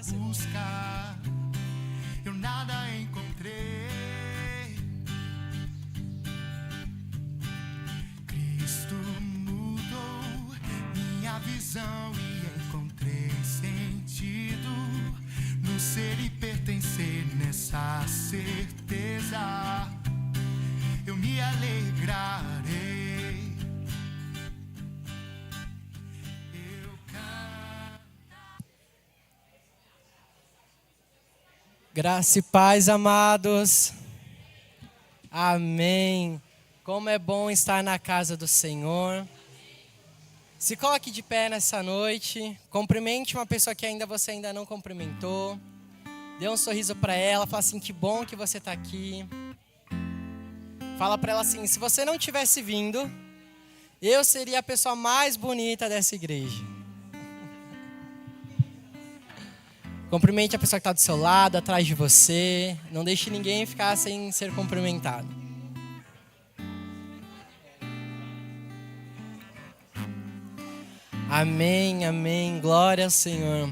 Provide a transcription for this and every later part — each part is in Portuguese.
busca, eu nada encontrei. Cristo mudou minha visão e encontrei sentido no ser e pertencer. Nessa certeza eu me alegrarei. Graça e paz, amados. Amém. Como é bom estar na casa do Senhor. Se coloque de pé nessa noite. Cumprimente uma pessoa que você ainda não cumprimentou. Dê um sorriso para ela. Fala assim, que bom que você está aqui. Fala para ela assim, se você não tivesse vindo, eu seria a pessoa mais bonita dessa igreja. Cumprimente a pessoa que está do seu lado, atrás de você. Não deixe ninguém ficar sem ser cumprimentado. Amém, amém. Glória ao Senhor.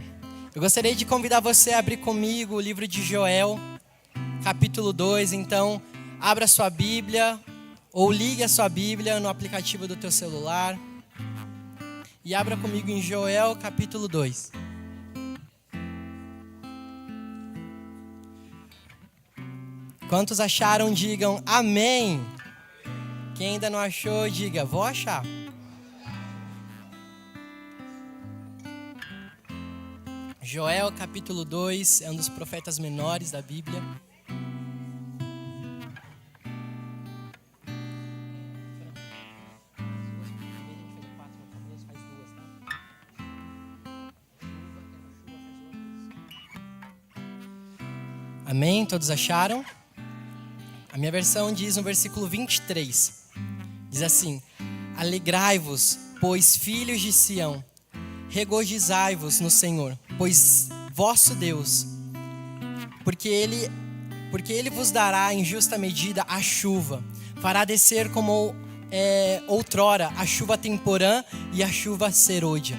Eu gostaria de convidar você a abrir comigo o livro de Joel, capítulo 2. Então, abra sua Bíblia ou ligue a sua Bíblia no aplicativo do teu celular. E abra comigo em Joel, capítulo 2. Quantos acharam, digam amém. Quem ainda não achou, diga, vou achar. Joel, capítulo 2, é um dos profetas menores da Bíblia. Amém? Todos acharam? A minha versão diz no versículo 23, diz assim: alegrai-vos, pois filhos de Sião, regozijai-vos no Senhor, pois vosso Deus, porque ele vos dará em justa medida a chuva, fará descer como outrora a chuva temporã e a chuva serôdia.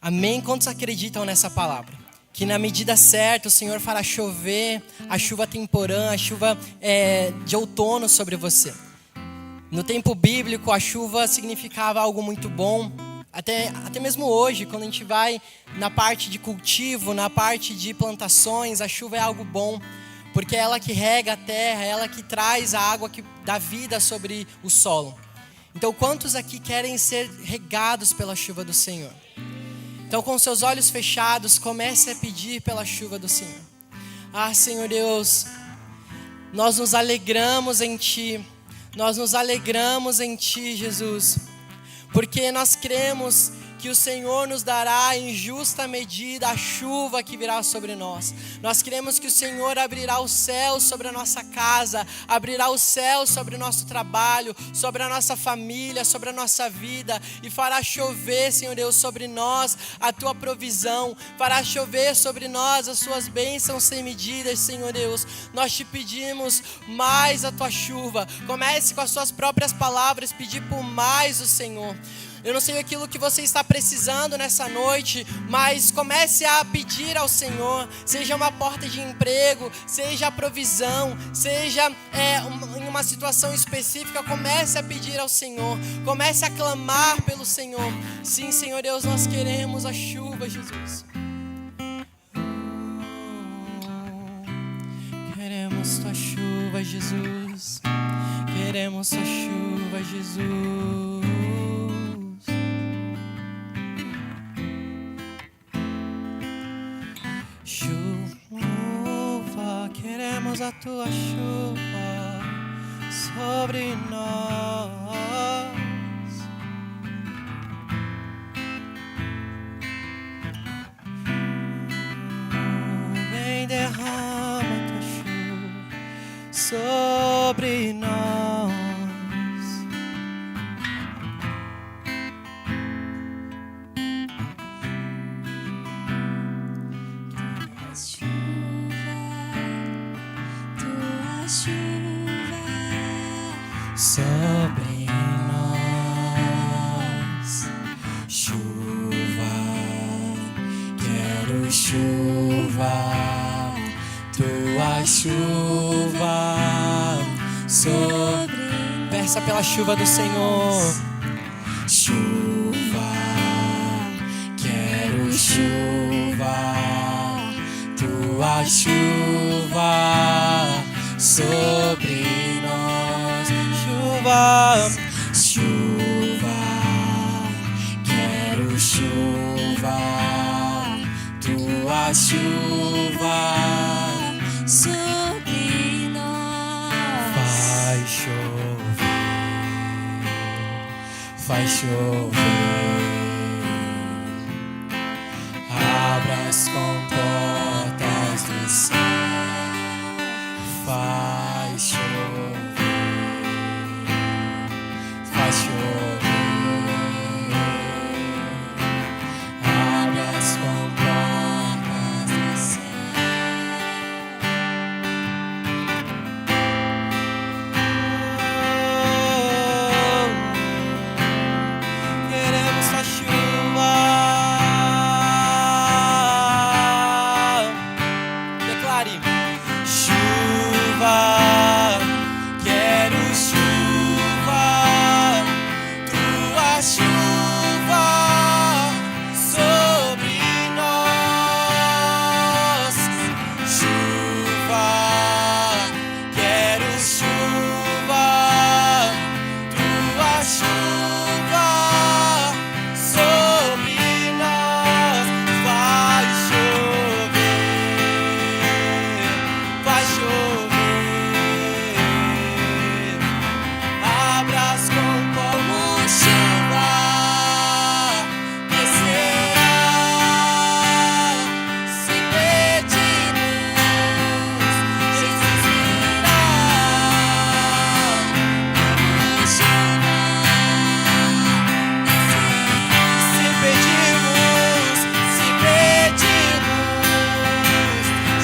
Amém? Quantos acreditam nessa palavra? Que na medida certa o Senhor fará chover a chuva temporã, a chuva de outono sobre você. No tempo bíblico, a chuva significava algo muito bom. Até mesmo hoje, quando a gente vai na parte de cultivo, na parte de plantações, a chuva é algo bom. Porque é ela que rega a terra, é ela que traz a água que dá vida sobre o solo. Então, quantos aqui querem ser regados pela chuva do Senhor? Então, com seus olhos fechados, comece a pedir pela chuva do Senhor. Ah, Senhor Deus, nós nos alegramos em Ti. Nós nos alegramos em Ti, Jesus. Porque nós cremos que o Senhor nos dará em justa medida a chuva que virá sobre nós. Nós cremos que o Senhor abrirá o céu sobre a nossa casa, abrirá o céu sobre o nosso trabalho, sobre a nossa família, sobre a nossa vida, e fará chover, Senhor Deus, sobre nós a Tua provisão, fará chover sobre nós as Suas bênçãos sem medidas, Senhor Deus. Nós Te pedimos mais a Tua chuva. Comece com as Suas próprias palavras, pedir por mais o Senhor. Eu não sei aquilo que você está precisando nessa noite, mas comece a pedir ao Senhor, seja uma porta de emprego, seja a provisão, seja em uma situação específica, comece a pedir ao Senhor, comece a clamar pelo Senhor. Sim, Senhor Deus, nós queremos a chuva, Jesus. Queremos Tua chuva, Jesus. Queremos Tua chuva, Jesus. Chuva, queremos a Tua chuva sobre nós. Vem, derrama a Tua chuva sobre nós. Sobre nós, chuva, quero Quero chuva, tua chuva sobre. Peça pela chuva do Senhor. Chuva, quero chuva, tua chuva sobre nós. Chuva, chuva, quero chuva, tua chuva sobre nós. Vai chover, abra as comportas do céu. Vai chover, abra as comportas do céu. Queremos a chuva. Declare: chuva, quero chuva, tua chuva sobre nós. Chuva, quero chuva, tua chuva sobre nós. Vai chover, abra as como chuva descerá. Se pedirmos, Jesus virá. Como chuva descerá. Se pedirmos,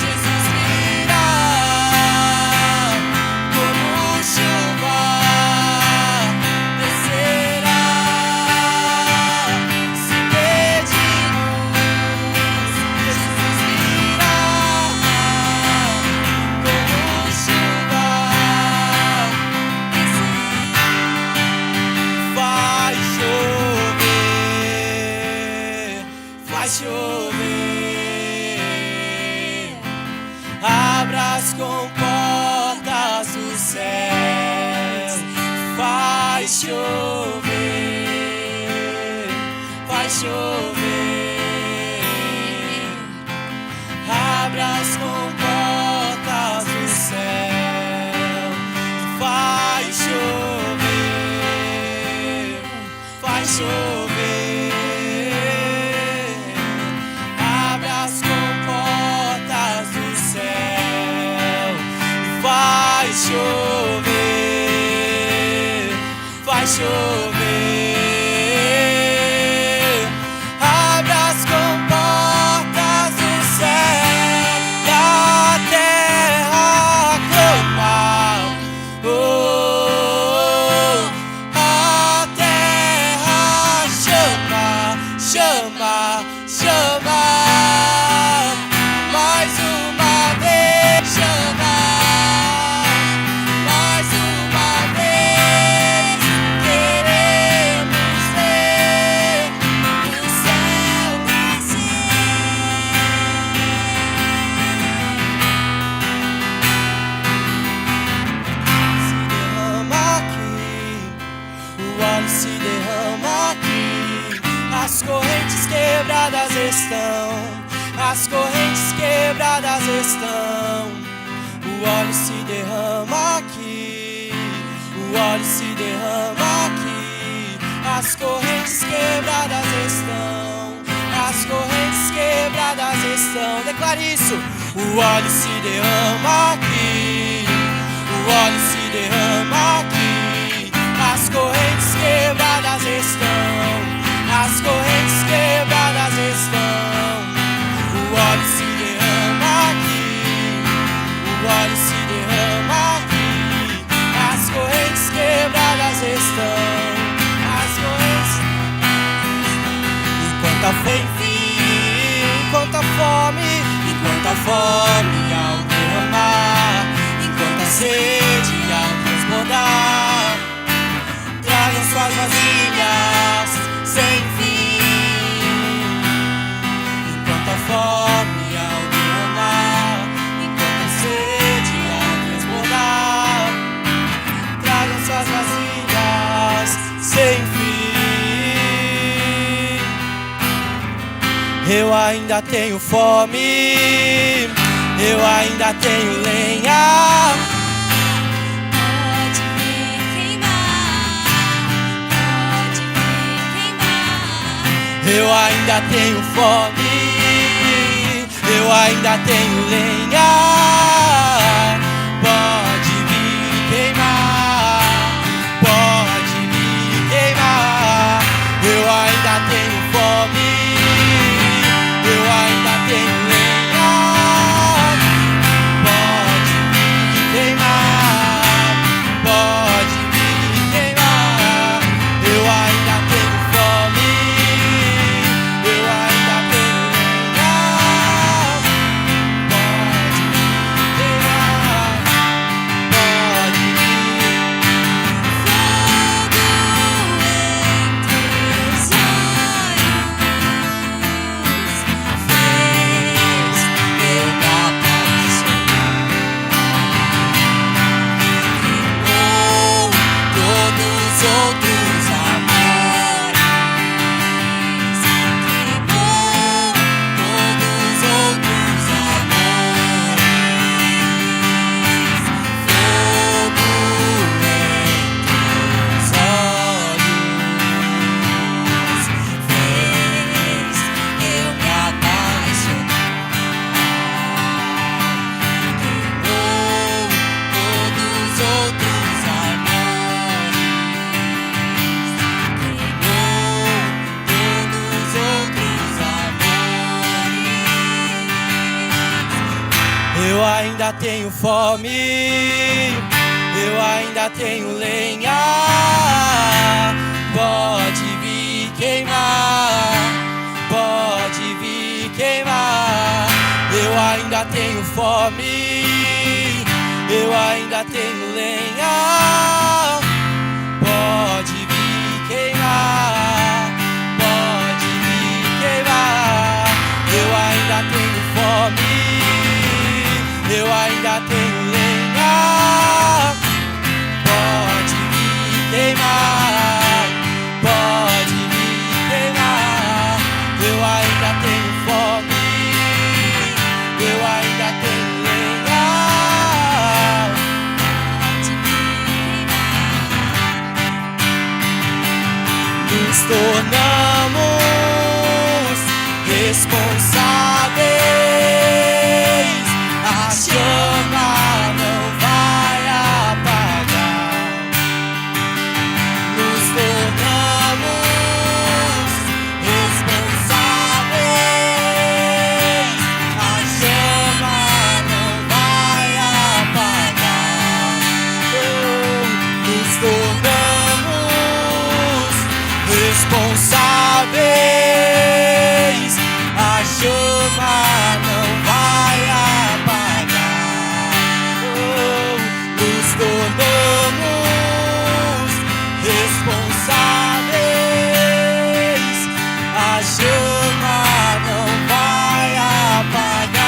Jesus virá. Como chuva descerá. Se pedirmos, Jesus virá. Como chuva descerá. Vai chover, abra as comportas do céu. Vai chover, abra as comportas do céu. Vai chover, abra as comportas do céu. Vai chover, abra as comportas do céu. E a terra clama, oh, a terra chama, mais uma vez, chama, mais uma vez. Queremos ver o céu se derrama aqui, as correntes quebradas estão, as correntes quebradas estão. O óleo se derrama aqui, o óleo se derrama aqui, as correntes quebradas estão, as correntes quebradas estão. Declare isso. O óleo se derrama aqui, o óleo se derrama aqui, as correntes quebradas estão, as correntes quebradas estão. O óleo se derrama aqui, o óleo se derrama aqui, as correntes quebradas estão, as correntes. Enquanto a fé enfim, enquanto a enquanto a fome ao derramar, enquanto a sede ao transbordar, tragam suas vasilhas sem fim. Enquanto a fome ao derramar, enquanto a sede ao transbordar, tragam suas vasilhas sem fim. Eu ainda tenho fome, eu ainda tenho lenha. Pode vir queimar, pode vir queimar. Eu ainda tenho fome, eu ainda tenho lenha. Pode vir queimar, pode vir queimar. Eu ainda tenho fome, eu ainda tenho lenha. Pode vir queimar, pode vir queimar. Eu ainda tenho fome, eu ainda tenho lenha. Pode vir queimar, pode vir. Fogo em teus olhos fez eu me apaixonar. Queimou todos os outros amores, queimou todos os outros amores. Fogo em teus olhos fez eu me apaixonar. Queimou todos os outros amores, queimou todos os outros amores. Eu ainda tenho fome, eu ainda tenho lenha. Pode vir queimar, pode vir queimar. Eu ainda tenho fome, eu ainda tenho lenha. Pode vir queimar, pode vir queimar. Eu ainda tenho fome, eu ainda tenho lenha. Pode vir queimar, pode vir queimar. Eu ainda tenho fome, eu ainda tenho lenha. Pode vir queimar. Nos tornamos responsáveis. A chama não vai apagar. Nos tornamos responsáveis. A chama não vai apagar. Nos tornamos responsáveis. A chama não vai apagar. Nos tornamos responsáveis. A chama não vai apagar.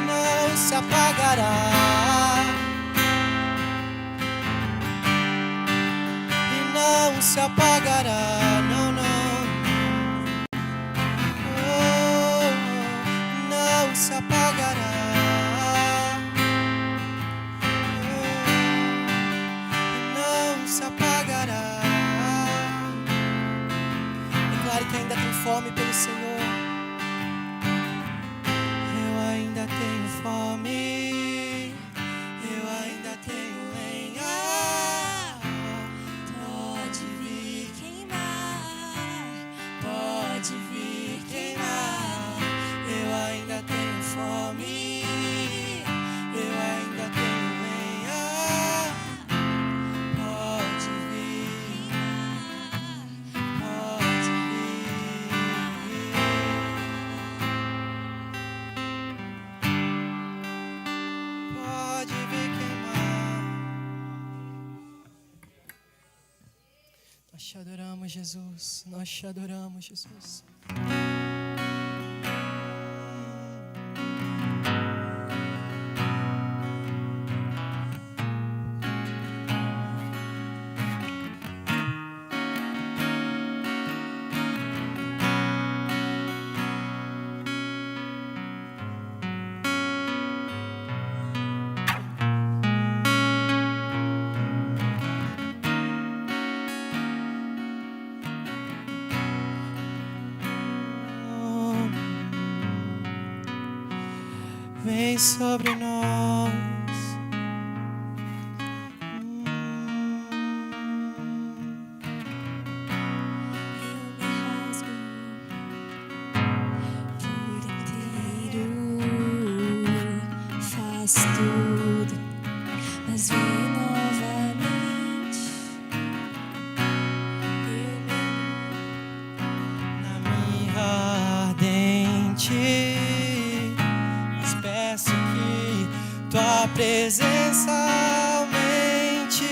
Não se apagará. E não se apagará, não, não. Oh, não se apagará. Oh, não se apagará. Declare que ainda tem fome pelo Senhor. Eu ainda tenho fome, eu ainda tenho lenha. Pode vir queimar, Pode vir queimar. Eu ainda tenho fome. te adoramos, Jesus. Nós te adoramos, Jesus. Vem sobre nós. Eu me rasgo por inteiro, faço tudo, mas vem novamente. Eu Na minha ardente, mas peço que tua presença aumente.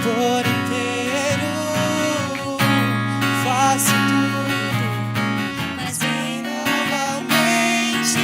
Por inteiro, faço tudo, mas vem novamente.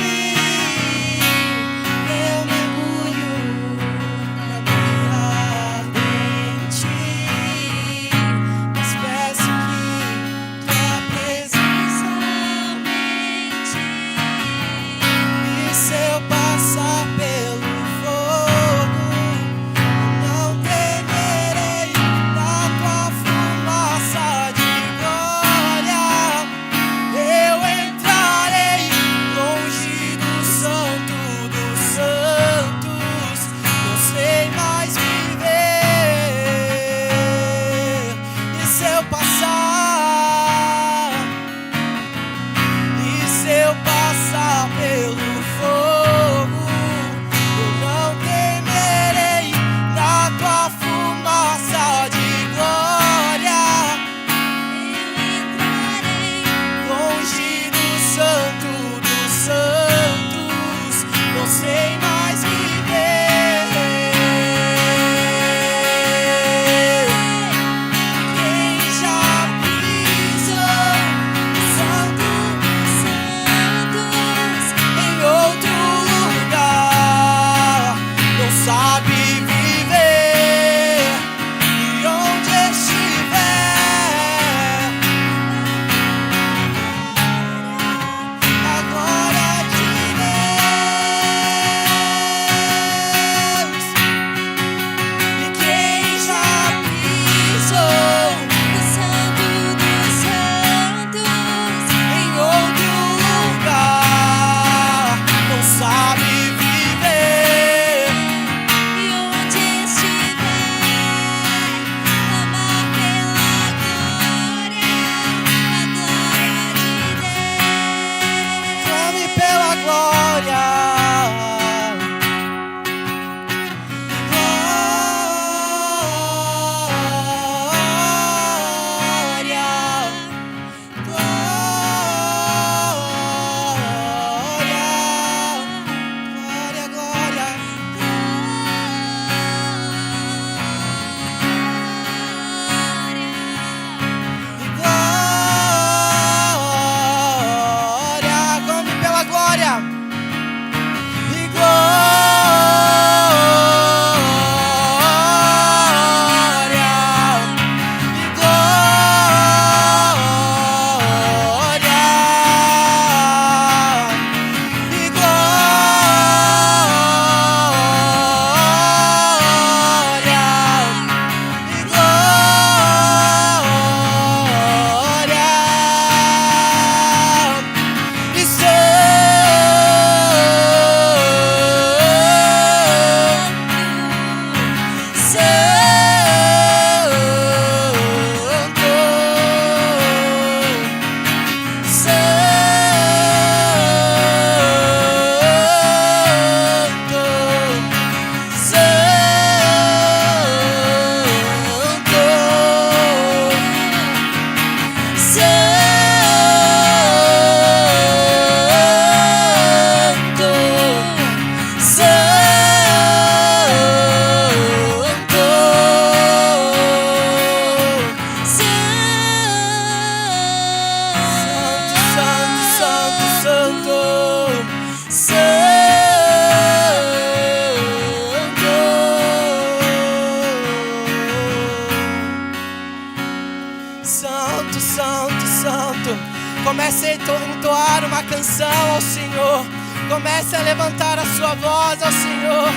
Comece a entoar uma canção ao Senhor. Comece a levantar a sua voz ao Senhor.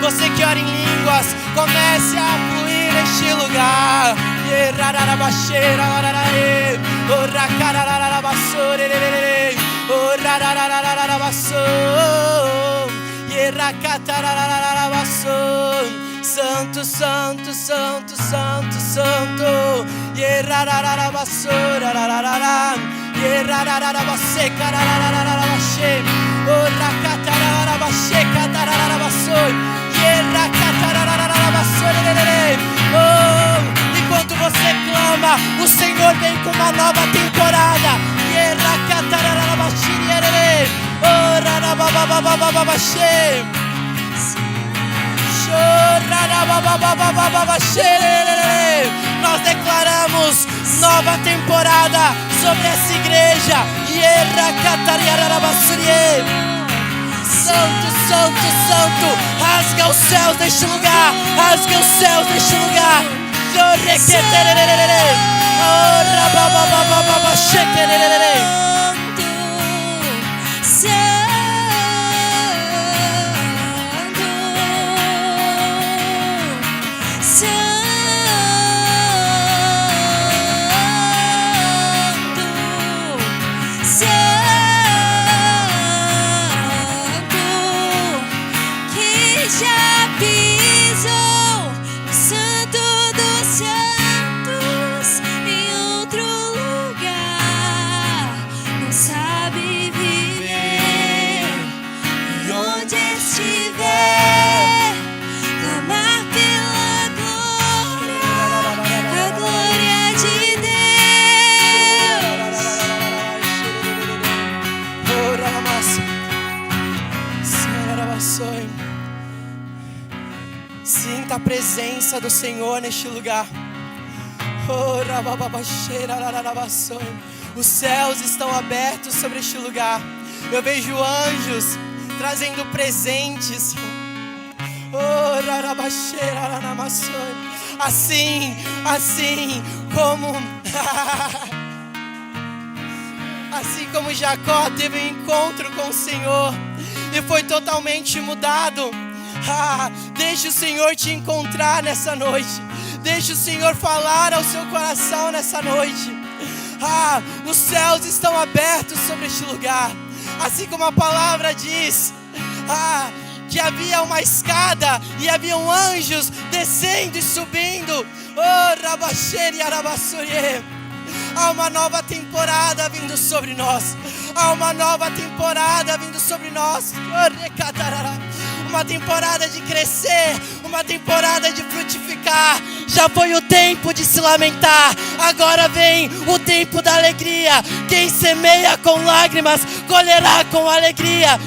Você que ora em línguas, comece a fluir neste lugar. Santo, santo, santo, santo, santo. Enquanto você clama, o Senhor vem com uma nova temporada. Nós declaramos nova temporada sobre essa igreja. Santo, santo, santo, rasga os céus deste lugar, rasga os céus deste lugar. Sinta a presença do Senhor neste lugar. Os céus estão abertos sobre este lugar. Eu vejo anjos trazendo presentes. Assim como Jacó teve um encontro com o Senhor e foi totalmente mudado. Deixe o Senhor te encontrar nessa noite. Deixe o Senhor falar ao seu coração nessa noite. Os céus estão abertos sobre este lugar. Assim como a palavra diz, que havia uma escada e haviam anjos descendo e subindo. Há uma nova temporada vindo sobre nós. Há uma nova temporada vindo sobre nós. Uma temporada de crescer, uma temporada de frutificar. Já foi o tempo de se lamentar, agora vem o tempo da alegria. Quem semeia com lágrimas, colherá com alegria.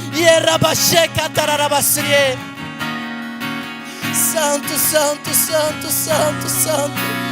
Santo, santo, santo, santo, santo.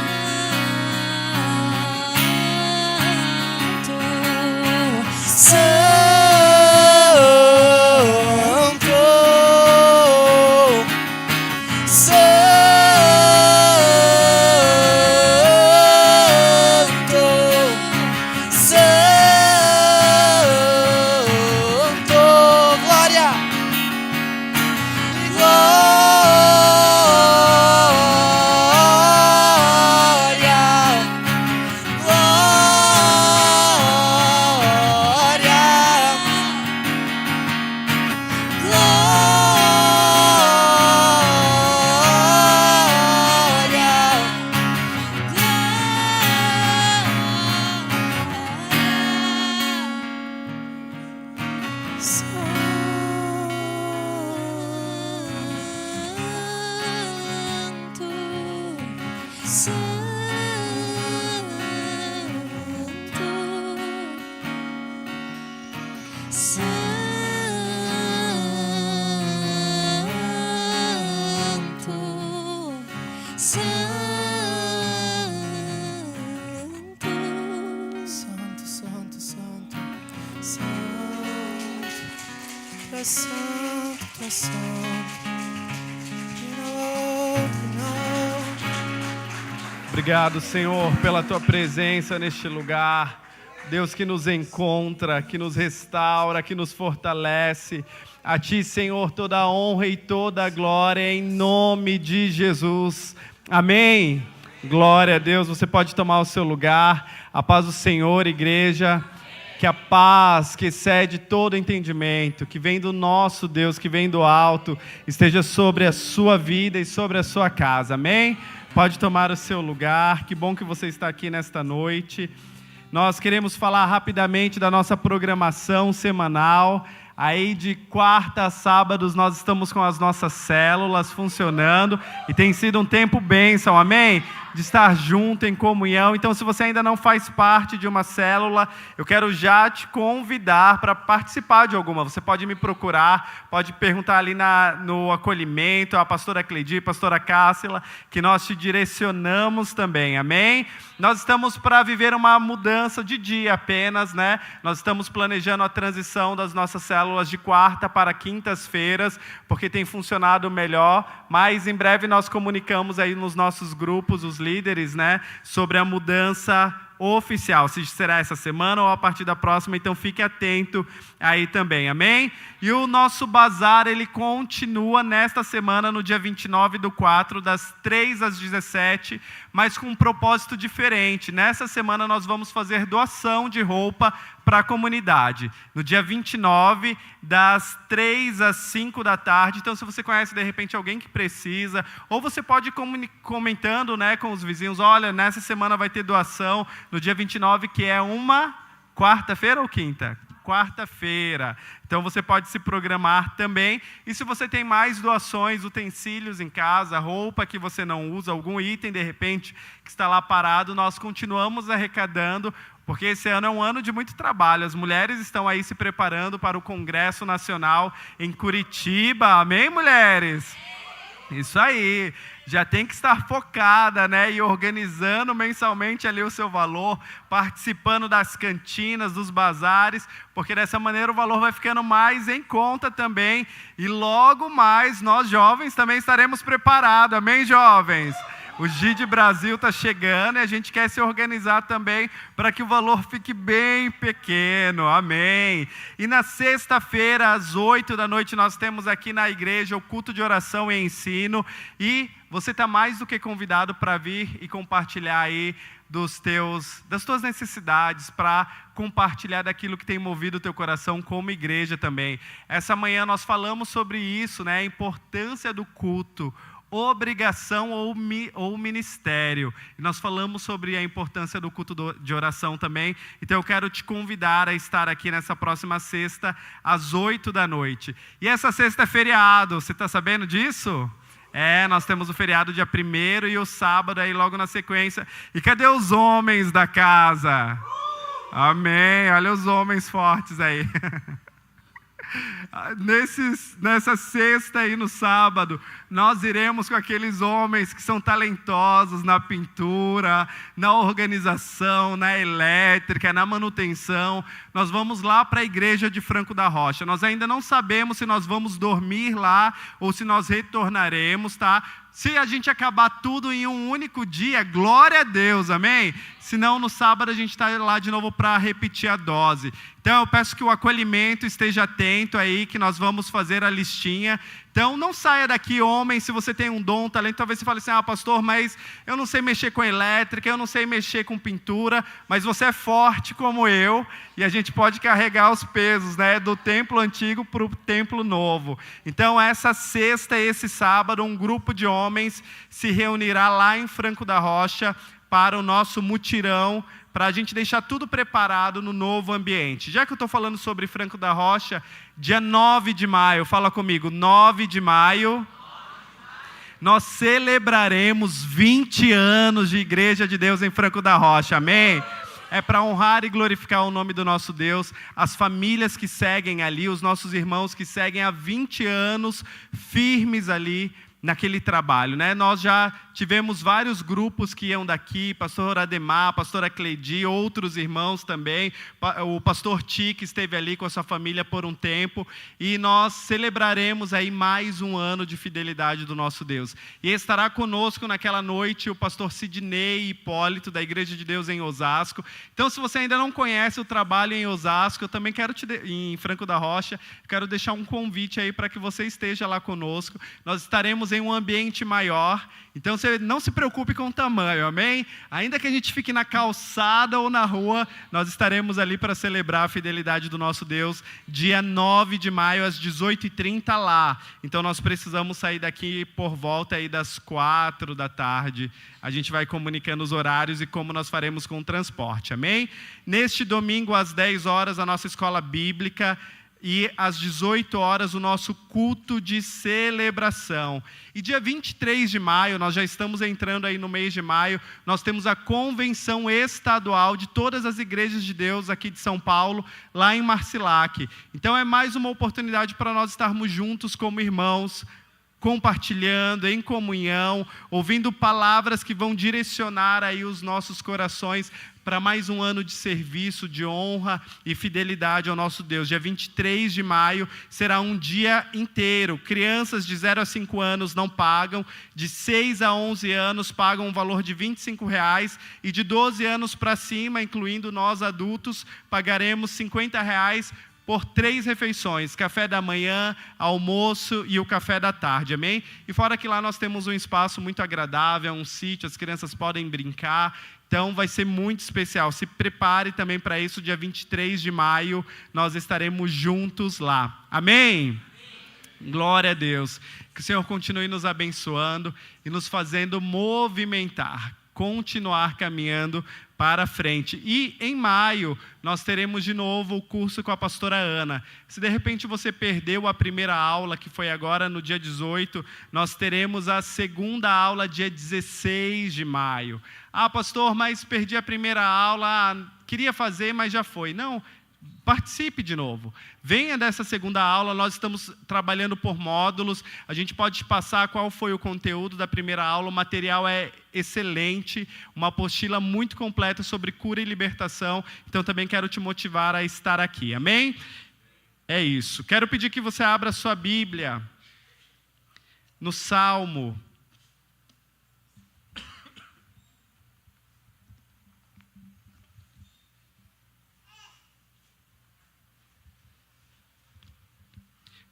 Obrigado, Senhor, pela Tua presença neste lugar. Deus que nos encontra, que nos restaura, que nos fortalece. A Ti, Senhor, toda a honra e toda a glória em nome de Jesus. Amém. Glória a Deus. Você pode tomar o seu lugar. A paz do Senhor, igreja. Que a paz que excede todo entendimento, que vem do nosso Deus, que vem do alto, esteja sobre a sua vida e sobre a sua casa. Amém? Pode tomar o seu lugar. Que bom que você está aqui nesta noite. Nós queremos falar rapidamente da nossa programação semanal. Aí de quarta a sábados nós estamos com as nossas células funcionando e tem sido um tempo bênção, amém? De estar junto em comunhão. Então, se você ainda não faz parte de uma célula, eu quero já te convidar para participar de alguma. Você pode me procurar, pode perguntar ali no acolhimento, a pastora Cleidi, a pastora Cássila, que nós te direcionamos também, amém? Nós estamos para viver uma mudança de dia apenas, né? Nós estamos planejando a transição das nossas células de quarta para quintas-feiras, porque tem funcionado melhor, mas em breve nós comunicamos aí nos nossos grupos, os líderes, né, sobre a mudança oficial, se será essa semana ou a partir da próxima, então fique atento aí também, amém? E o nosso bazar, ele continua nesta semana, no dia 29/4, das 3 às 17, mas com um propósito diferente. Nessa semana nós vamos fazer doação de roupa para a comunidade. No dia 29, das 3 às 5 da tarde. Então, se você conhece, de repente, alguém que precisa, ou você pode ir comentando, né, com os vizinhos, olha, nessa semana vai ter doação, no dia 29, que é uma quarta-feira ou quinta? Quarta-feira. Então você pode se programar também. E se você tem mais doações, utensílios em casa, roupa que você não usa, algum item de repente que está lá parado, nós continuamos arrecadando, porque esse ano é um ano de muito trabalho. As mulheres estão aí se preparando para o Congresso Nacional em Curitiba. Amém, mulheres? Isso aí. Já tem que estar focada, né? E organizando mensalmente ali o seu valor, participando das cantinas, dos bazares, porque dessa maneira o valor vai ficando mais em conta também. E logo mais nós jovens também estaremos preparados. Amém, jovens? O GID Brasil está chegando e a gente quer se organizar também para que o valor fique bem pequeno. Amém. E na sexta-feira, às 8 da noite, nós temos aqui na igreja o culto de oração e ensino. E você está mais do que convidado para vir e compartilhar aí das tuas necessidades, para compartilhar daquilo que tem movido o teu coração como igreja também. Essa manhã nós falamos sobre isso, né? A importância do culto, obrigação ou ministério. E nós falamos sobre a importância do culto de oração também. Então eu quero te convidar a estar aqui nessa próxima sexta, às 8 da noite. E essa sexta é feriado, você está sabendo disso? Nós temos o feriado dia 1º e o sábado aí logo na sequência. E cadê os homens da casa? Amém, olha os homens fortes aí. Nessa sexta e no sábado, nós iremos com aqueles homens que são talentosos na pintura, na organização, na elétrica, na manutenção. Nós vamos lá para a igreja de Franco da Rocha. Nós ainda não sabemos se nós vamos dormir lá ou se nós retornaremos, tá? Se a gente acabar tudo em um único dia, glória a Deus, amém? Senão no sábado a gente está lá de novo para repetir a dose. Então eu peço que o acolhimento esteja atento aí, que nós vamos fazer a listinha. Então não saia daqui, homem, se você tem um dom, um talento, talvez você fale assim, pastor, mas eu não sei mexer com elétrica, eu não sei mexer com pintura, mas você é forte como eu, e a gente pode carregar os pesos, né, do templo antigo para o templo novo. Então essa sexta e esse sábado, um grupo de homens se reunirá lá em Franco da Rocha para o nosso mutirão, para a gente deixar tudo preparado no novo ambiente. Já que eu estou falando sobre Franco da Rocha, dia 9 de maio, fala comigo, 9 de maio, nós celebraremos 20 anos de Igreja de Deus em Franco da Rocha, amém? É para honrar e glorificar o nome do nosso Deus, as famílias que seguem ali, os nossos irmãos que seguem há 20 anos firmes ali naquele trabalho, né? Nós já tivemos vários grupos que iam daqui, pastor Ademar, pastora Cleidi, outros irmãos também, o pastor Ti, que esteve ali com a sua família por um tempo, e nós celebraremos aí mais um ano de fidelidade do nosso Deus. E estará conosco naquela noite o pastor Sidney Hipólito, da Igreja de Deus em Osasco. Então, se você ainda não conhece o trabalho em Osasco, eu também quero em Franco da Rocha, quero deixar um convite aí para que você esteja lá conosco. Nós estaremos em um ambiente maior, então você não se preocupe com o tamanho, amém? Ainda que a gente fique na calçada ou na rua, nós estaremos ali para celebrar a fidelidade do nosso Deus, dia 9 de maio, às 18h30 lá. Então nós precisamos sair daqui por volta aí das 4 da tarde. A gente vai comunicando os horários e como nós faremos com o transporte, amém? Neste domingo, às 10 horas, a nossa escola bíblica, e às 18 horas o nosso culto de celebração. E dia 23 de maio, nós já estamos entrando aí no mês de maio, nós temos a convenção estadual de todas as igrejas de Deus aqui de São Paulo, lá em Marcilac. Então é mais uma oportunidade para nós estarmos juntos como irmãos, compartilhando, em comunhão, ouvindo palavras que vão direcionar aí os nossos corações para mais um ano de serviço, de honra e fidelidade ao nosso Deus. Dia 23 de maio será um dia inteiro. Crianças de 0 a 5 anos não pagam, de 6 a 11 anos pagam um valor de R$25 e de 12 anos para cima, incluindo nós adultos, pagaremos R$50 por 3 refeições, café da manhã, almoço e o café da tarde, amém? E fora que lá nós temos um espaço muito agradável, um sítio, as crianças podem brincar, então vai ser muito especial. Se prepare também para isso, dia 23 de maio, nós estaremos juntos lá, amém? Glória a Deus, que o Senhor continue nos abençoando e nos fazendo movimentar, continuar caminhando para frente. E em maio, nós teremos de novo o curso com a pastora Ana. Se de repente você perdeu a primeira aula, que foi agora no dia 18, nós teremos a segunda aula dia 16 de maio. Ah, pastor, mas perdi a primeira aula, queria fazer, mas já foi. Não, participe de novo. Venha dessa segunda aula, nós estamos trabalhando por módulos, a gente pode te passar qual foi o conteúdo da primeira aula, o material é excelente, uma apostila muito completa sobre cura e libertação, então também quero te motivar a estar aqui, amém? É isso. Quero pedir que você abra a sua Bíblia no Salmo.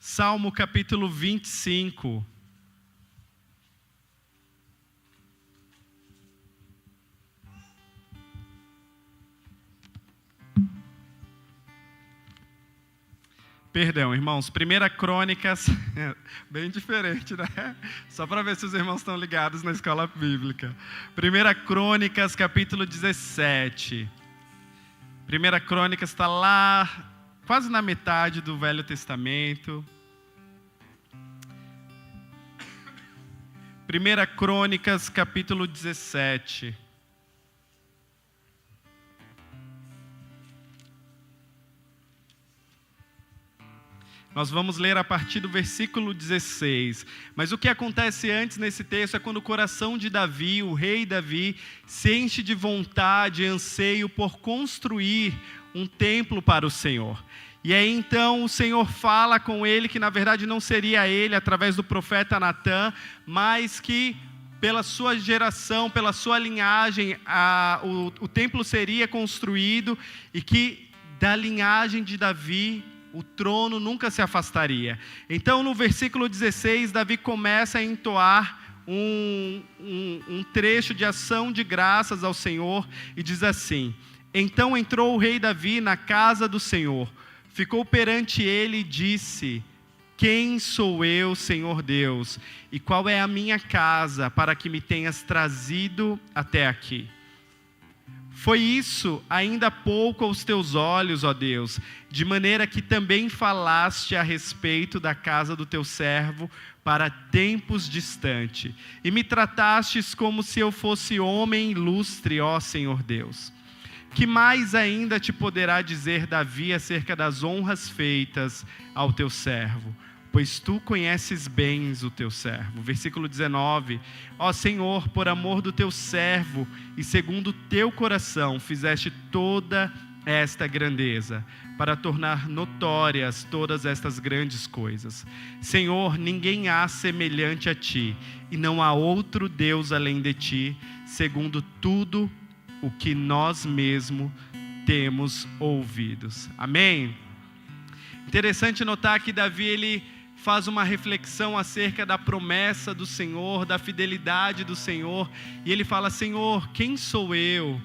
Salmo capítulo 25. Perdão, irmãos, 1 Crônicas, bem diferente, né? Só para ver se os irmãos estão ligados na escola bíblica. 1 Crônicas, capítulo 17. 1 Crônicas está lá, quase na metade do Velho Testamento. 1 Crônicas, capítulo 17. Nós vamos ler a partir do versículo 16. Mas o que acontece antes nesse texto é quando o coração de Davi, o rei Davi, se enche de vontade e anseio por construir um templo para o Senhor. E aí então o Senhor fala com ele que na verdade não seria ele através do profeta Natã, mas que pela sua geração, pela sua linhagem, o templo seria construído e que da linhagem de Davi o trono nunca se afastaria. Então no versículo 16, Davi começa a entoar um trecho de ação de graças ao Senhor e diz assim: então entrou o rei Davi na casa do Senhor, ficou perante ele e disse: quem sou eu, Senhor Deus, e qual é a minha casa para que me tenhas trazido até aqui? Foi isso ainda há pouco aos teus olhos, ó Deus, de maneira que também falaste a respeito da casa do teu servo para tempos distantes, e me tratastes como se eu fosse homem ilustre, ó Senhor Deus. Que mais ainda te poderá dizer Davi acerca das honras feitas ao teu servo? pois tu conheces bem o teu servo. Versículo 19, ó Senhor, por amor do teu servo e segundo o teu coração, fizeste toda esta grandeza, para tornar notórias todas estas grandes coisas. Senhor, ninguém há semelhante a ti, e não há outro Deus além de ti, segundo tudo o que nós mesmos temos ouvidos. Amém? Interessante notar que Davi, ele faz uma reflexão acerca da promessa do Senhor, da fidelidade do Senhor, e ele fala: Senhor, quem sou eu?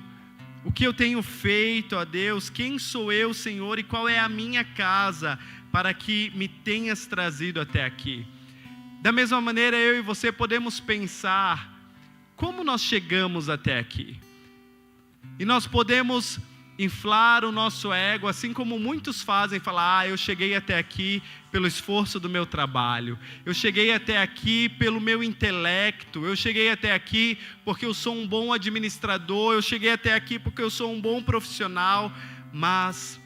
O que eu tenho feito a Deus? Quem sou eu, Senhor, e qual é a minha casa para que me tenhas trazido até aqui? Da mesma maneira, eu e você podemos pensar como nós chegamos até aqui. E nós podemos inflar o nosso ego, assim como muitos fazem, falar: eu cheguei até aqui pelo esforço do meu trabalho, eu cheguei até aqui pelo meu intelecto, eu cheguei até aqui porque eu sou um bom administrador, eu cheguei até aqui porque eu sou um bom profissional. Mas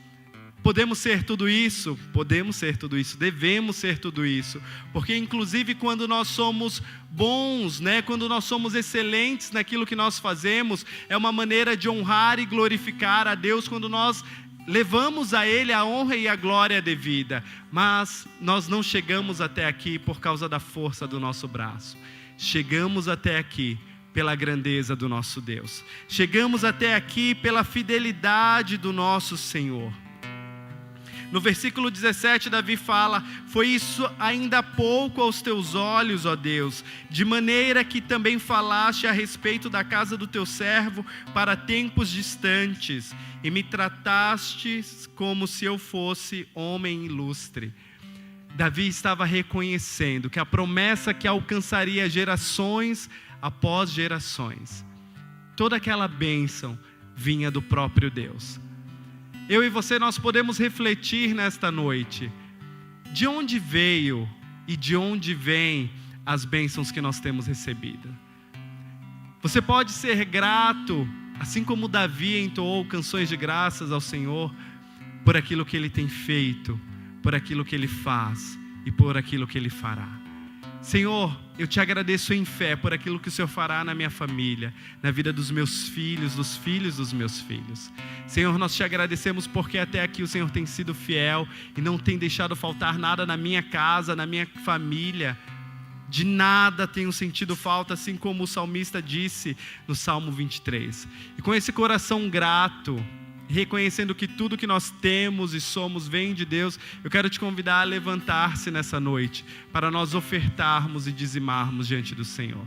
podemos ser tudo isso? Podemos ser tudo isso, devemos ser tudo isso, porque inclusive quando nós somos bons, quando nós somos excelentes naquilo que nós fazemos, é uma maneira de honrar e glorificar a Deus, quando nós levamos a Ele a honra e a glória devida. Mas nós não chegamos até aqui por causa da força do nosso braço, chegamos até aqui pela grandeza do nosso Deus, chegamos até aqui pela fidelidade do nosso Senhor. No versículo 17, Davi fala: foi isso ainda há pouco aos teus olhos, ó Deus, de maneira que também falaste a respeito da casa do teu servo para tempos distantes, e me trataste como se eu fosse homem ilustre. Davi estava reconhecendo que a promessa que alcançaria gerações após gerações, toda aquela bênção vinha do próprio Deus. Eu e você, nós podemos refletir nesta noite: de onde veio e de onde vêm as bênçãos que nós temos recebido? Você pode ser grato, assim como Davi entoou canções de graças ao Senhor, por aquilo que Ele tem feito, por aquilo que Ele faz e por aquilo que Ele fará. Senhor, eu te agradeço em fé por aquilo que o Senhor fará na minha família, na vida dos meus filhos, dos filhos dos meus filhos. Senhor, nós te agradecemos porque até aqui o Senhor tem sido fiel e não tem deixado faltar nada na minha casa, na minha família. De nada tenho sentido falta, assim como o salmista disse no Salmo 23. E com esse coração grato, reconhecendo que tudo que nós temos e somos vem de Deus, eu quero te convidar a levantar-se nessa noite, para nós ofertarmos e dizimarmos diante do Senhor.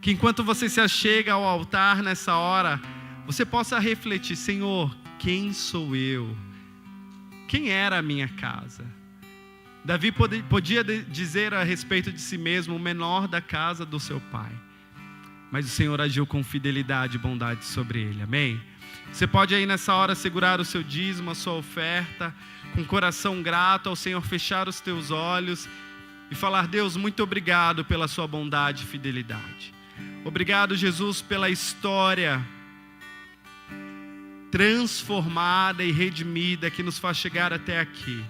Que enquanto você se achega ao altar nessa hora, você possa refletir: Senhor, quem sou eu? Quem era a minha casa? Davi podia dizer a respeito de si mesmo: o menor da casa do seu pai. Mas o Senhor agiu com fidelidade e bondade sobre ele, amém? Você pode aí nessa hora segurar o seu dízimo, a sua oferta, com coração grato ao Senhor, fechar os teus olhos e falar: Deus, muito obrigado pela sua bondade e fidelidade. Obrigado, Jesus, pela história transformada e redimida que nos faz chegar até aqui.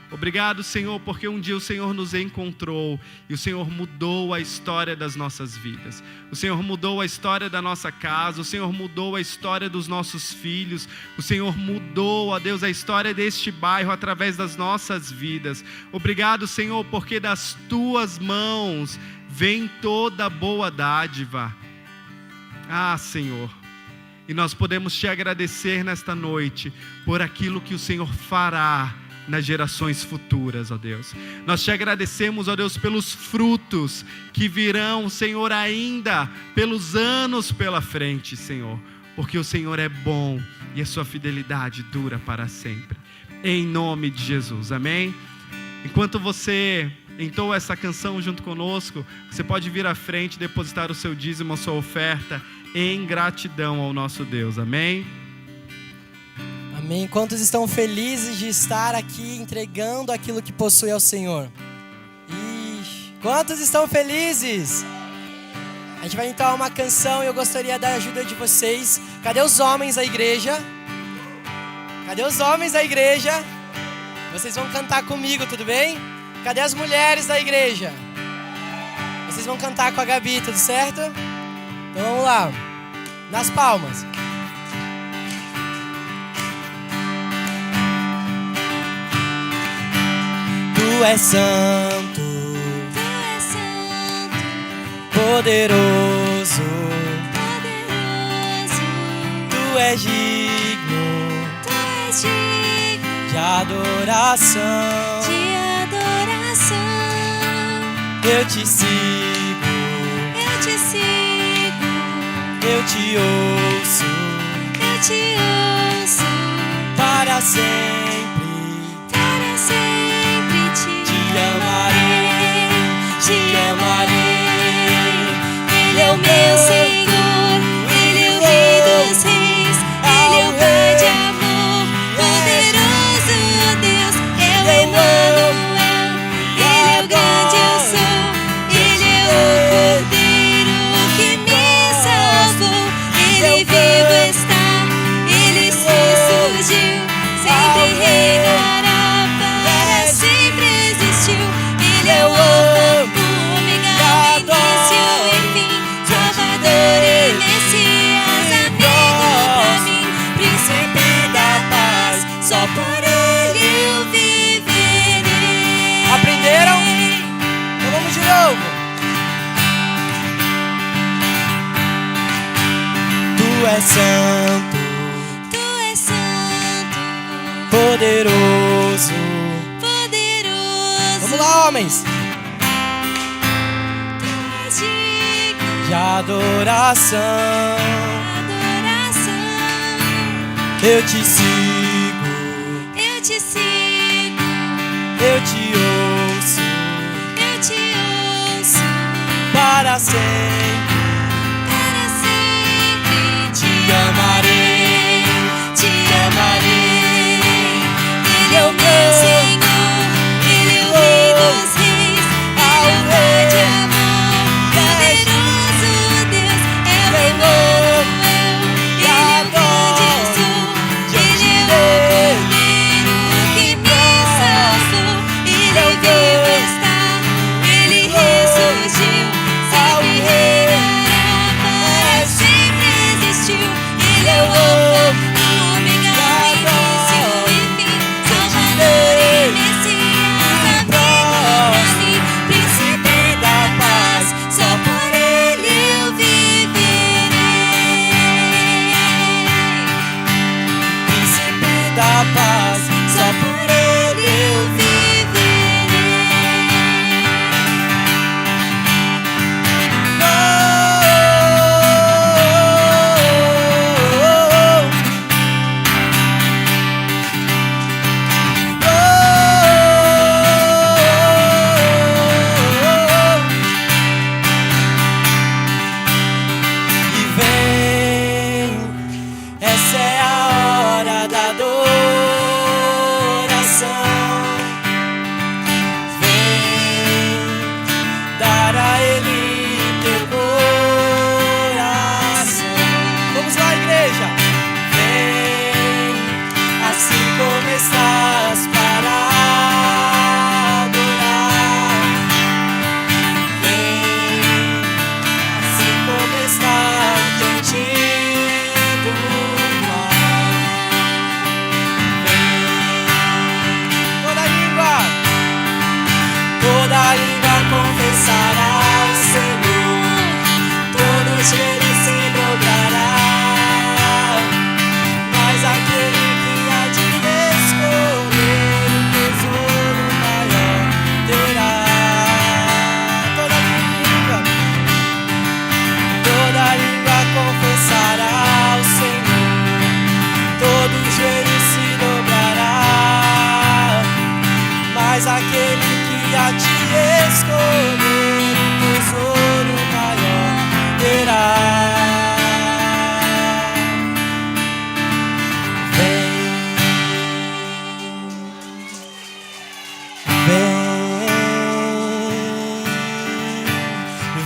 Obrigado, Senhor, porque um dia o Senhor nos encontrou e o Senhor mudou a história das nossas vidas. O Senhor mudou a história da nossa casa, o Senhor mudou a história dos nossos filhos, o Senhor mudou, ó Deus, a história deste bairro através das nossas vidas. Obrigado, Senhor, porque das tuas mãos vem toda boa dádiva. Ah, Senhor, e nós podemos te agradecer nesta noite por aquilo que o Senhor fará nas gerações futuras, ó Deus. Nós te agradecemos, ó Deus, pelos frutos que virão, Senhor, ainda pelos anos pela frente, Senhor, porque o Senhor é bom e a sua fidelidade dura para sempre. Em nome de Jesus, amém? Enquanto você entoa essa canção junto conosco, você pode vir à frente e depositar o seu dízimo, a sua oferta, em gratidão ao nosso Deus, amém? Amém. Quantos estão felizes de estar aqui entregando aquilo que possui ao Senhor? Quantos estão felizes? A gente vai entoar uma canção e eu gostaria da ajuda de vocês. Cadê os homens da igreja? Cadê os homens da igreja? Vocês vão cantar comigo, tudo bem? Cadê as mulheres da igreja? Vocês vão cantar com a Gabi, tudo certo? Então vamos lá. Nas palmas. Tu és santo, Tu és santo, poderoso, poderoso. tu és digno Tu és digno de adoração. de adoração. Eu te sigo, Eu te sigo, eu te ouço eu te ouço. para sempre. Para sempre Te amarei, te amarei. Ele é o meu Senhor, Ele é o Rei dos Reis, Ele é o Pai de amor, poderoso Deus, é o Emmanuel, Ele é o grande eu sou, Ele é o Cordeiro que me salvou, Ele vivo está, Ele se surgiu, sempre reinará, para sempre existiu, Ele é o Alfa, o Ômega, o início e fim, Salvador e Messias, amigo pra mim, Príncipe da paz, só por Ele eu viverei. Aprenderam? Então vamos de novo. Tu és santo, Tu és santo, poderoso. poderoso. Vamos lá, homens. Tu és digno De adoração. de adoração. Eu te sigo, Eu te sigo, eu te ouço eu te ouço. para sempre. Para sempre Te amarei, te amarei. Ele é o meu Senhor, Ele é o Rei dos Reis, Ele é o Pai de amor, poderoso Deus, é o Emmanuel, Ele é o grande eu sou, Ele é o Cordeiro que me salvou, Ele vivo está, Ele ressurgiu, sempre reinará, para sempre existiu, Ele é o Alfa, o Ômega, o início e fim, Salvador e Messias, amigo pra mim, Príncipe da paz, só por Ele eu viverei. Príncipe da paz, só por Ele eu E vem, essa é a hora da adoração. Vem dar a Ele teu coração. Vamos lá, igreja. Vem, assim como estás para adorar. Vem, assim como estás diante do mar. Vem, toda língua confessará o Senhor, todo joelho se dobrará, mas aquele que há de escolher o tesouro maior terá. Toda língua confessará o Senhor, todo joelho se dobrará, mas aquele que há de escolher o tesouro maior terá.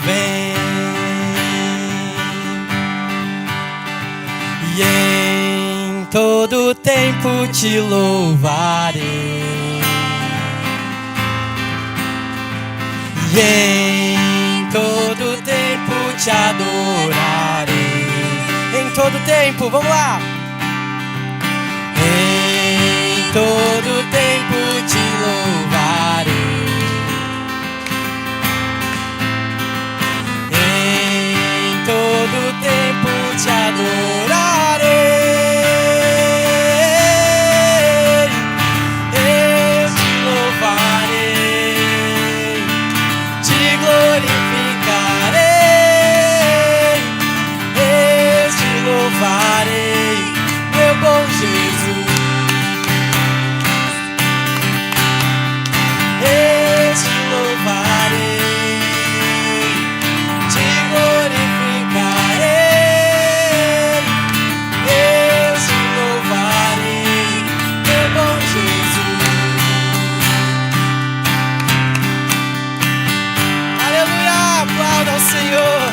Vem, e em todo tempo te louvarei. Em todo tempo te adorarei. Em todo tempo, vamos lá. Em todo tempo te louvarei. Em todo tempo te adorarei. Eu te louvarei, te glorificarei. Eu te louvarei, meu bom Jesus. Eu te louvarei, te glorificarei. Eu te louvarei, meu bom Jesus. Aleluia, aplauda ao Senhor.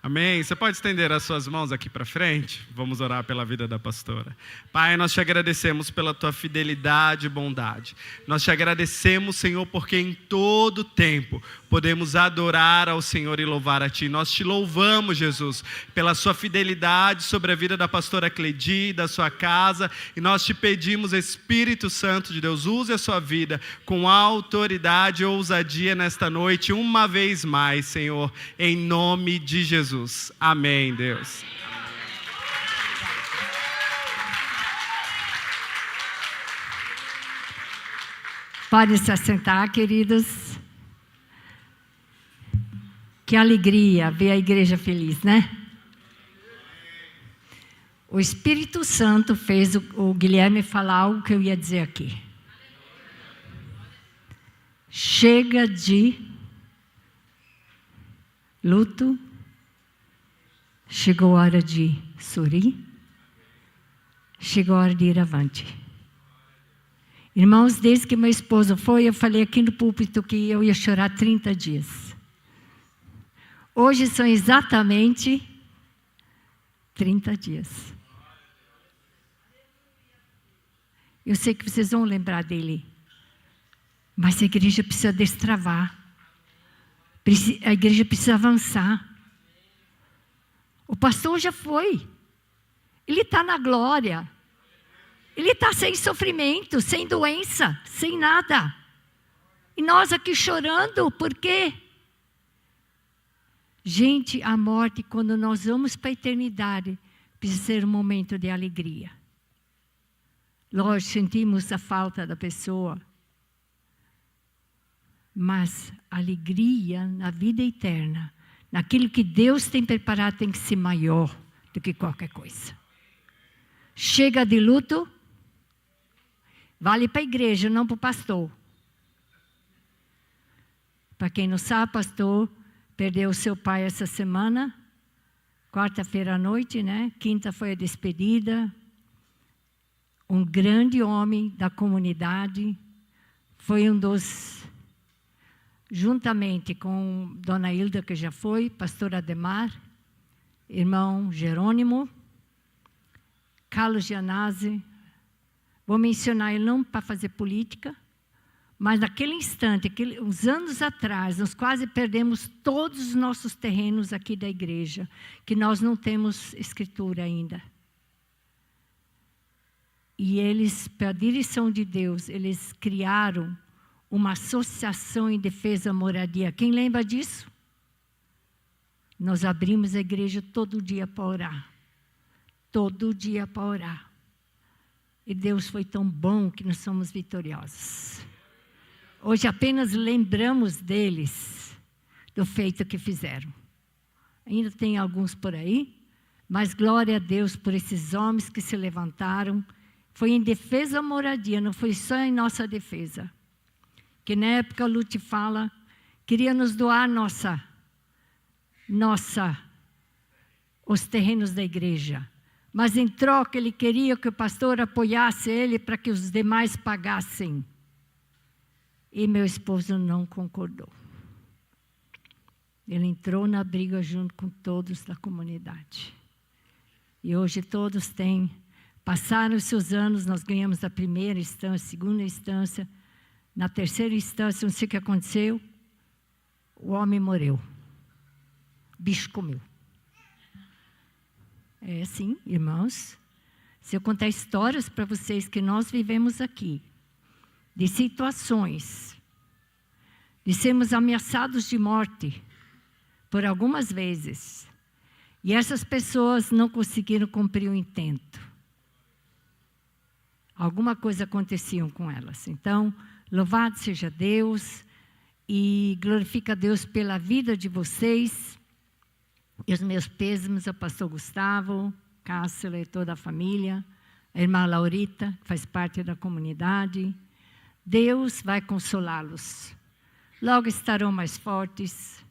Amém. Você pode estender as suas mãos aqui para frente? Vamos orar pela vida da pastora. Pai, nós te agradecemos pela tua fidelidade e bondade. Nós te agradecemos, Senhor, porque em todo tempo podemos adorar ao Senhor e louvar a ti. Nós te louvamos, Jesus, pela sua fidelidade sobre a vida da pastora Cleidi, da sua casa. E nós te pedimos, Espírito Santo de Deus, use a sua vida com autoridade e ousadia nesta noite, uma vez mais, Senhor, em nome de Jesus. Amém, Deus. Pode se assentar, queridos. Que alegria ver a igreja feliz, né? O Espírito Santo fez o Guilherme falar algo que eu ia dizer aqui. Chega de luto. Chegou a hora de sorrir. Chegou a hora de ir avante. Irmãos, desde que meu esposo foi, eu falei aqui no púlpito que eu ia chorar 30 dias. Hoje são exatamente 30 dias. Eu sei que vocês vão lembrar dele. Mas a igreja precisa destravar. A igreja precisa avançar. O pastor já foi. Ele está na glória. Ele está sem sofrimento, sem doença, sem nada. E nós aqui chorando, por quê? Gente, a morte, quando nós vamos para a eternidade, precisa ser um momento de alegria. Lógico, sentimos a falta da pessoa. Mas a alegria na vida eterna, naquilo que Deus tem preparado, tem que ser maior do que qualquer coisa. Chega de luto, vale para a igreja, não para o pastor. Para quem não sabe, pastor perdeu seu pai essa semana, quarta-feira à noite, né? Quinta foi a despedida. Um grande homem da comunidade, foi um dos, juntamente com Dona Hilda, que já foi, pastor Ademar, irmão Jerônimo, Carlos Gianazzi. Vou mencionar ele não para fazer política, mas naquele instante, uns anos atrás, nós quase perdemos todos os nossos terrenos aqui da igreja, que nós não temos escritura ainda. E eles, pela direção de Deus, eles criaram uma associação em defesa da moradia. Quem lembra disso? Nós abrimos a igreja todo dia para orar. Todo dia para orar. E Deus foi tão bom que nós somos vitoriosos. Hoje apenas lembramos deles, do feito que fizeram. Ainda tem alguns por aí, mas glória a Deus por esses homens que se levantaram. Foi em defesa da moradia, não foi só em nossa defesa. Que na época o Lute fala, queria nos doar os terrenos da igreja. Mas em troca ele queria que o pastor apoiasse ele para que os demais pagassem. E meu esposo não concordou. Ele entrou na briga junto com todos da comunidade. E hoje todos têm, passaram os seus anos, nós ganhamos a primeira instância, segunda instância. Na terceira instância, não sei o que aconteceu, o homem morreu. O bicho comeu. É assim, irmãos. Se eu contar histórias para vocês que nós vivemos aqui, de situações, de sermos ameaçados de morte por algumas vezes, e essas pessoas não conseguiram cumprir o intento. Alguma coisa acontecia com elas. Então, louvado seja Deus e glorifica a Deus pela vida de vocês. E os meus pêsames ao pastor Gustavo, Cássila e toda a família, a irmã Laurita, que faz parte da comunidade. Deus vai consolá-los. Logo estarão mais fortes,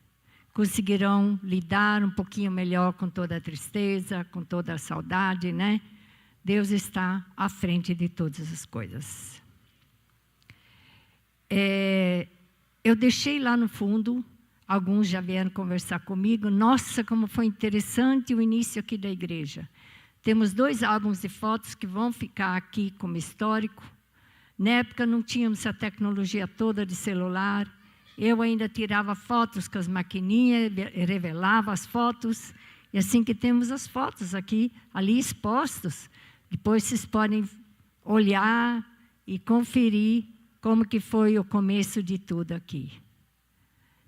conseguirão lidar um pouquinho melhor com toda a tristeza, com toda a saudade, né? Deus está à frente de todas as coisas. Eu deixei lá no fundo, alguns já vieram conversar comigo. Nossa, como foi interessante o início aqui da igreja. Temos 2 álbuns de fotos que vão ficar aqui como histórico. Na época não tínhamos essa tecnologia toda de celular. Eu ainda tirava fotos com as maquininhas, revelava as fotos. E assim que temos as fotos aqui, ali expostas. Depois vocês podem olhar e conferir como que foi o começo de tudo aqui.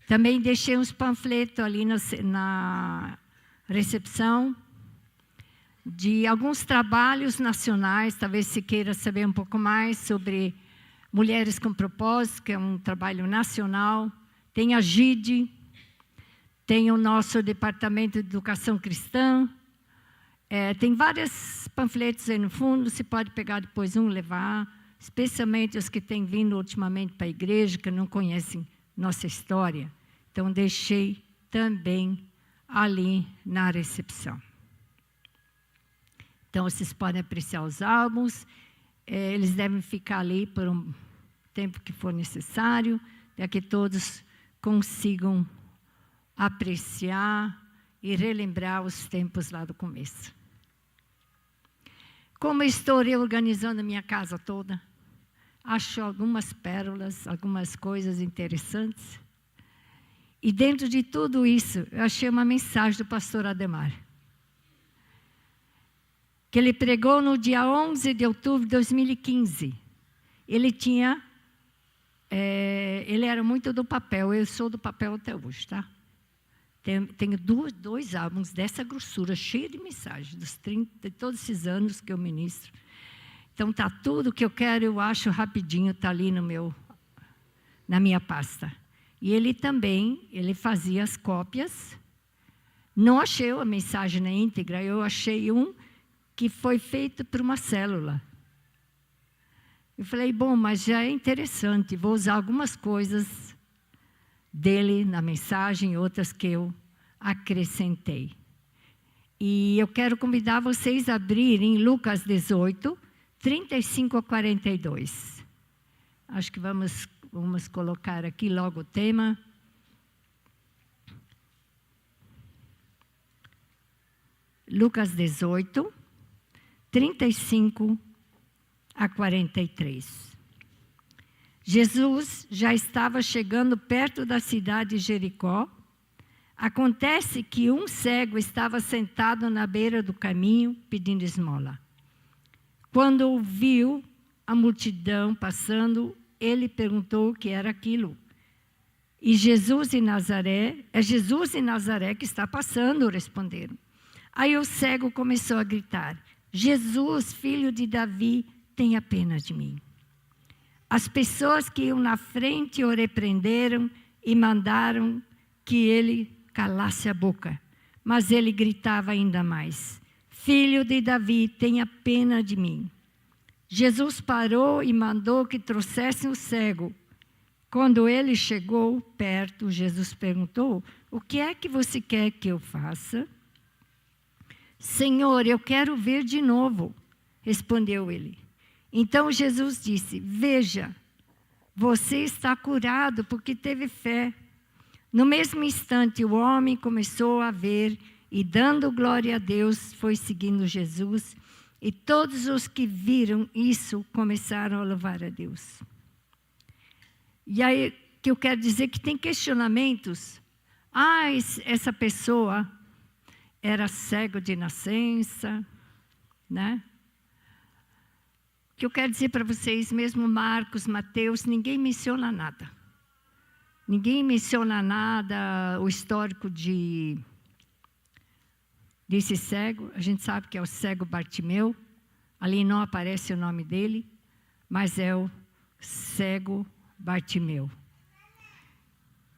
Também deixei uns panfletos ali na recepção de alguns trabalhos nacionais, talvez se queira saber um pouco mais sobre Mulheres com Propósito, que é um trabalho nacional. Tem a GIDE, tem o nosso Departamento de Educação Cristã. Tem vários panfletos aí no fundo, você pode pegar depois levar, especialmente os que têm vindo ultimamente para a igreja, que não conhecem nossa história. Então, deixei também ali na recepção. Então, vocês podem apreciar os álbuns, eles devem ficar ali por um tempo que for necessário, para que todos consigam apreciar e relembrar os tempos lá do começo. Como eu estou reorganizando a minha casa toda, acho algumas pérolas, algumas coisas interessantes. E dentro de tudo isso, eu achei uma mensagem do pastor Ademar, que ele pregou no dia 11 de outubro de 2015. Ele era muito do papel, eu sou do papel até hoje, tá? Tenho 2 álbuns dessa grossura, cheio de mensagens, de todos esses anos que eu ministro. Então, tá tudo que eu quero, eu acho rapidinho, tá ali na minha pasta. E ele fazia as cópias. Não achei a mensagem na íntegra, eu achei um que foi feito por uma célula. Eu falei, bom, mas já é interessante, vou usar algumas coisas dele na mensagem, outras que eu acrescentei. E eu quero convidar vocês a abrirem Lucas 18, 35 a 42. Acho que vamos colocar aqui logo o tema. Lucas 18, 35 a 43. Jesus já estava chegando perto da cidade de Jericó. Acontece que um cego estava sentado na beira do caminho pedindo esmola. Quando viu a multidão passando, ele perguntou o que era aquilo. E Jesus de Nazaré, é Jesus de Nazaré que está passando, responderam. Aí o cego começou a gritar, Jesus, filho de Davi, tenha pena de mim. As pessoas que iam na frente o repreenderam e mandaram que ele calasse a boca. Mas ele gritava ainda mais, filho de Davi, tenha pena de mim. Jesus parou e mandou que trouxessem o cego. Quando ele chegou perto, Jesus perguntou, o que é que você quer que eu faça? Senhor, eu quero ver de novo. Respondeu ele. Então Jesus disse, veja, você está curado porque teve fé. No mesmo instante, o homem começou a ver e, dando glória a Deus, foi seguindo Jesus. E todos os que viram isso começaram a louvar a Deus. E aí, que eu quero dizer que tem questionamentos. Essa pessoa era cego de nascença, né? O que eu quero dizer para vocês, mesmo Marcos, Mateus, ninguém menciona nada. Ninguém menciona nada, o histórico desse cego. A gente sabe que é o cego Bartimeu. Ali não aparece o nome dele, mas é o cego Bartimeu.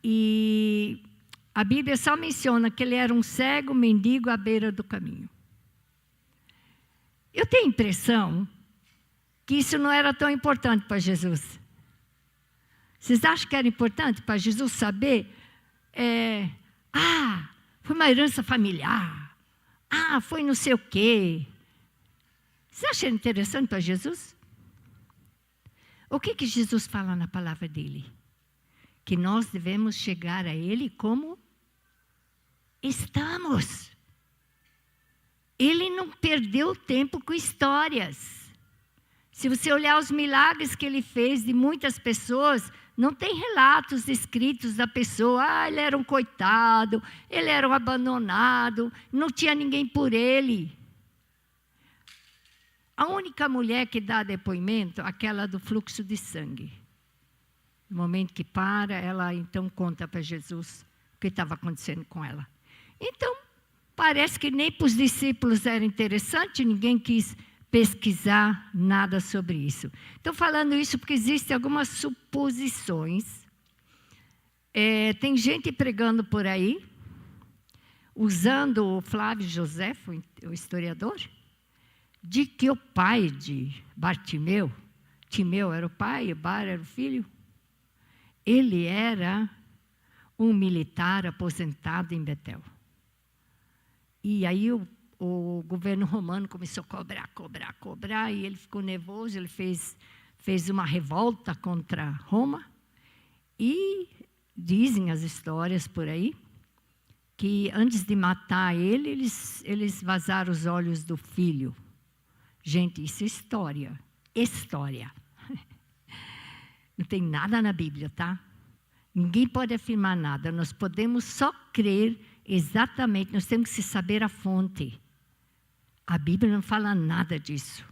E a Bíblia só menciona que ele era um cego mendigo à beira do caminho. Eu tenho a impressão que isso não era tão importante para Jesus. Vocês acham que era importante para Jesus saber? Foi uma herança familiar. Foi não sei o quê. Vocês acham interessante para Jesus? O que Jesus fala na palavra dele? Que nós devemos chegar a ele como estamos. Ele não perdeu tempo com histórias. Se você olhar os milagres que ele fez de muitas pessoas, não tem relatos escritos da pessoa, ele era um coitado, ele era um abandonado, não tinha ninguém por ele. A única mulher que dá depoimento, aquela do fluxo de sangue. No momento que para, ela então conta para Jesus o que estava acontecendo com ela. Então, parece que nem para os discípulos era interessante, ninguém quis pesquisar nada sobre isso. Estou falando isso porque existem algumas suposições. Tem gente pregando por aí, usando o Flávio Joséfo, o historiador, de que o pai de Bartimeu, Timeu era o pai, Bar era o filho, ele era um militar aposentado em Betel. E aí o governo romano começou a cobrar, e ele ficou nervoso, ele fez uma revolta contra Roma, e dizem as histórias por aí, que antes de matar ele, eles vazaram os olhos do filho. Gente, isso é história. Não tem nada na Bíblia, tá? Ninguém pode afirmar nada, nós podemos só crer exatamente, nós temos que saber a fonte. A Bíblia não fala nada disso.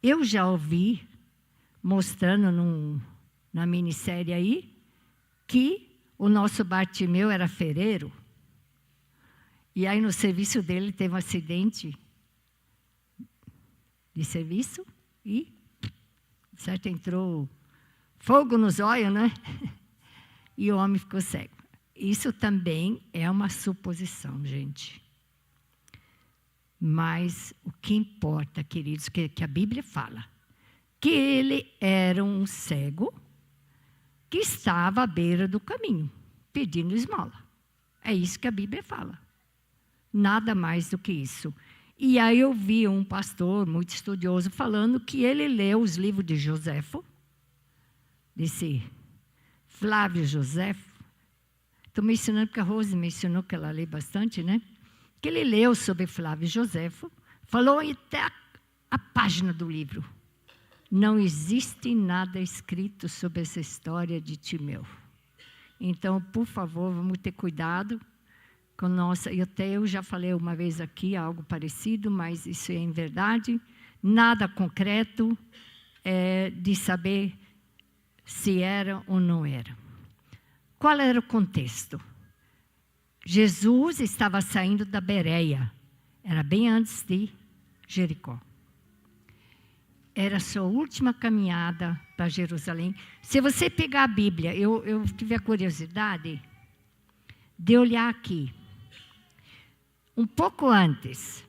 Eu já ouvi, mostrando na minissérie aí, que o nosso Bartimeu era ferreiro. E aí no serviço dele teve um acidente de serviço e, certo, entrou fogo nos olhos, né? E o homem ficou cego. Isso também é uma suposição, gente. Mas o que importa, queridos, que a Bíblia fala, que ele era um cego que estava à beira do caminho, pedindo esmola. É isso que a Bíblia fala. Nada mais do que isso. E aí eu vi um pastor muito estudioso falando que ele leu os livros de Joséfo, desse Flávio Joséfo. Estou mencionando porque a Rose mencionou que ela lê bastante, né? Que ele leu sobre Flávio Joséfo, falou até a página do livro. Não existe nada escrito sobre essa história de Timeu. Então, por favor, vamos ter cuidado com nossa... Eu já falei uma vez aqui algo parecido, mas isso é em verdade. Nada concreto de saber se era ou não era. Qual era o contexto? Jesus estava saindo da Bereia. Era bem antes de Jericó. Era a sua última caminhada para Jerusalém. Se você pegar a Bíblia, eu tive a curiosidade de olhar aqui. Um pouco antes,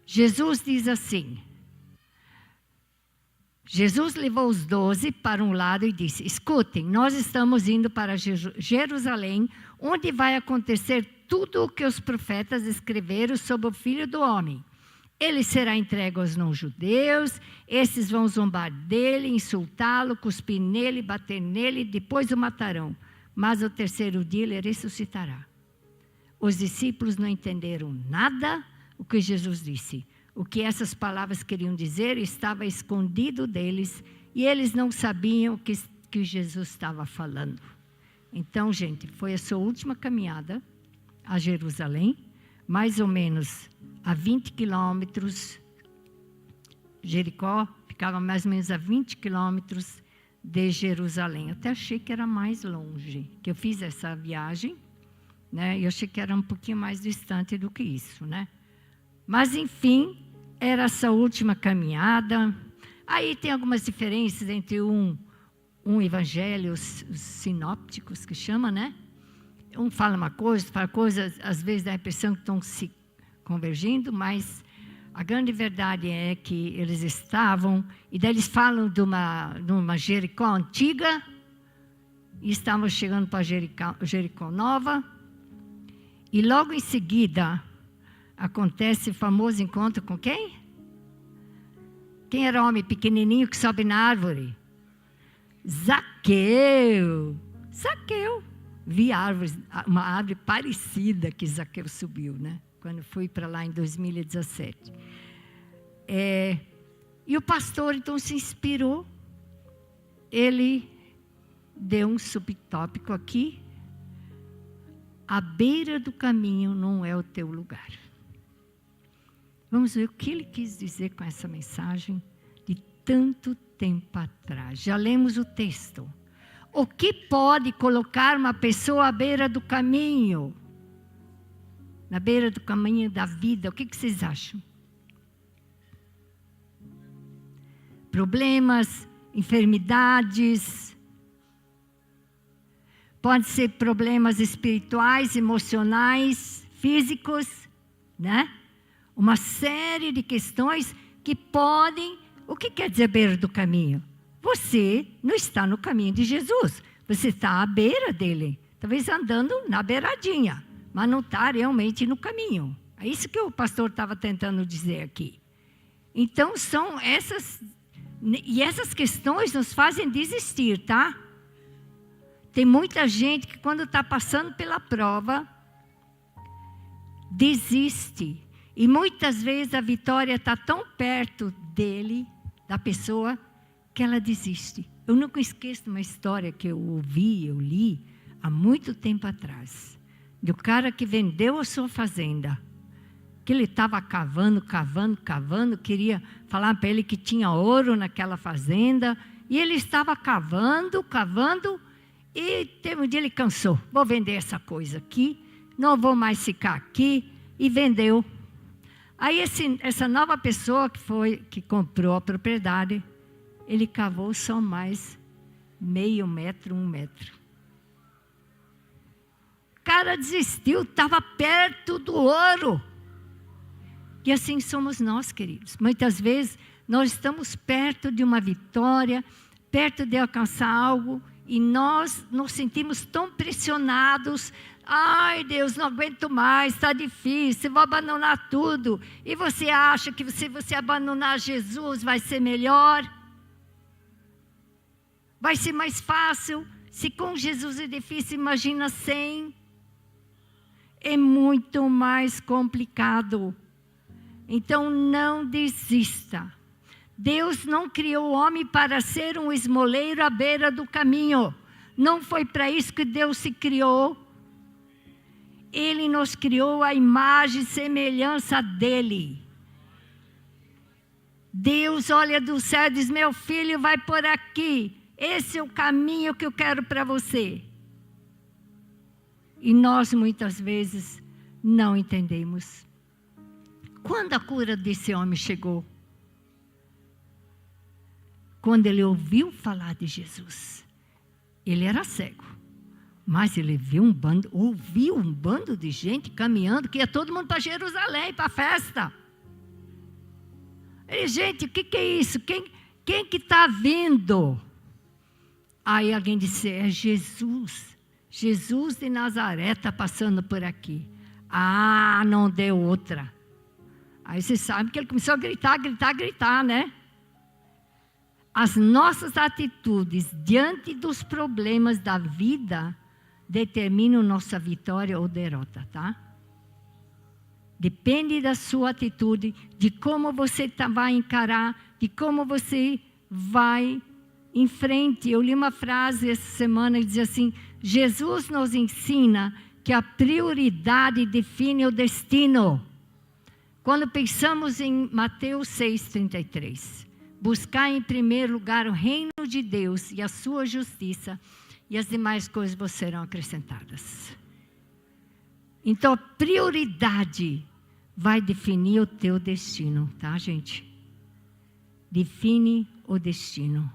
Jesus diz assim, Jesus levou os 12 para um lado e disse, escutem, nós estamos indo para Jerusalém, onde vai acontecer tudo o que os profetas escreveram sobre o Filho do Homem. Ele será entregue aos não-judeus, esses vão zombar dele, insultá-lo, cuspir nele, bater nele, depois o matarão. Mas ao terceiro dia ele ressuscitará. Os discípulos não entenderam nada o que Jesus disse. O que essas palavras queriam dizer estava escondido deles e eles não sabiam o que Jesus estava falando. Então, gente, foi a sua última caminhada a Jerusalém, mais ou menos a 20 quilômetros. Jericó ficava mais ou menos a 20 quilômetros de Jerusalém. Eu até achei que era mais longe, que eu fiz essa viagem, né? Eu achei que era um pouquinho mais distante do que isso, né? Mas, enfim, era essa última caminhada. Aí tem algumas diferenças entre um evangelho, os sinópticos que chama, né? Um fala uma coisa, fala coisa, às vezes dá a impressão que estão se convergindo, mas a grande verdade é que eles estavam, e daí eles falam de uma Jericó antiga, e estavam chegando para Jericó nova, e logo em seguida acontece o famoso encontro com quem? Quem era o homem pequenininho que sobe na árvore? Zaqueu. Vi uma árvore parecida que Zaqueu subiu, né? Quando fui para lá em 2017. E o pastor, então, se inspirou. Ele deu um subtópico aqui. À beira do caminho não é o teu lugar. Vamos ver o que ele quis dizer com essa mensagem de tanto tempo atrás. Já lemos o texto. O que pode colocar uma pessoa à beira do caminho? Na beira do caminho da vida, o que vocês acham? Problemas, enfermidades, pode ser problemas espirituais, emocionais, físicos, né? Uma série de questões que podem... O que quer dizer beira do caminho? Você não está no caminho de Jesus. Você está à beira dele. Talvez andando na beiradinha, mas não está realmente no caminho. É isso que o pastor estava tentando dizer aqui. Então, são essas... E essas questões nos fazem desistir, tá? Tem muita gente que quando está passando pela prova, desiste. E muitas vezes a vitória está tão perto dele, da pessoa, que ela desiste. Eu nunca esqueço uma história que eu li, há muito tempo atrás. Do cara que vendeu a sua fazenda. Que ele estava cavando, queria falar para ele que tinha ouro naquela fazenda. E ele estava cavando, e teve um dia ele cansou. Vou vender essa coisa aqui, não vou mais ficar aqui, e vendeu. Aí essa nova pessoa que comprou a propriedade, ele cavou só mais meio metro, 1 metro. O cara desistiu, estava perto do ouro. E assim somos nós, queridos. Muitas vezes nós estamos perto de uma vitória, perto de alcançar algo, e nós nos sentimos tão pressionados. Ai, Deus, não aguento mais, está difícil, vou abandonar tudo. E você acha que se você abandonar Jesus vai ser melhor? Vai ser mais fácil? Se com Jesus é difícil, imagina sem. É muito mais complicado. Então, não desista. Deus não criou o homem para ser um esmoleiro à beira do caminho. Não foi para isso que Deus se criou. Ele nos criou à imagem e semelhança dele. Deus olha do céu e diz: meu filho, vai por aqui. Esse é o caminho que eu quero para você. E nós muitas vezes não entendemos. Quando a cura desse homem chegou? Quando ele ouviu falar de Jesus. Ele era cego, mas ele ouviu um bando de gente caminhando, que ia todo mundo para Jerusalém, para a festa. E, gente, o que é isso? Quem que está vindo? Aí alguém disse: é Jesus. Jesus de Nazaré está passando por aqui. Ah, não deu outra. Aí você sabe que ele começou a gritar, né? As nossas atitudes diante dos problemas da vida determinam nossa vitória ou derrota, tá? Depende da sua atitude, de como você vai encarar, de como você vai em frente. Eu li uma frase essa semana que dizia assim: Jesus nos ensina que a prioridade define o destino. Quando pensamos em Mateus 6,33, buscar em primeiro lugar o reino de Deus e a sua justiça, e as demais coisas vos serão acrescentadas. Então, a prioridade vai definir o teu destino, tá, gente? Define o destino.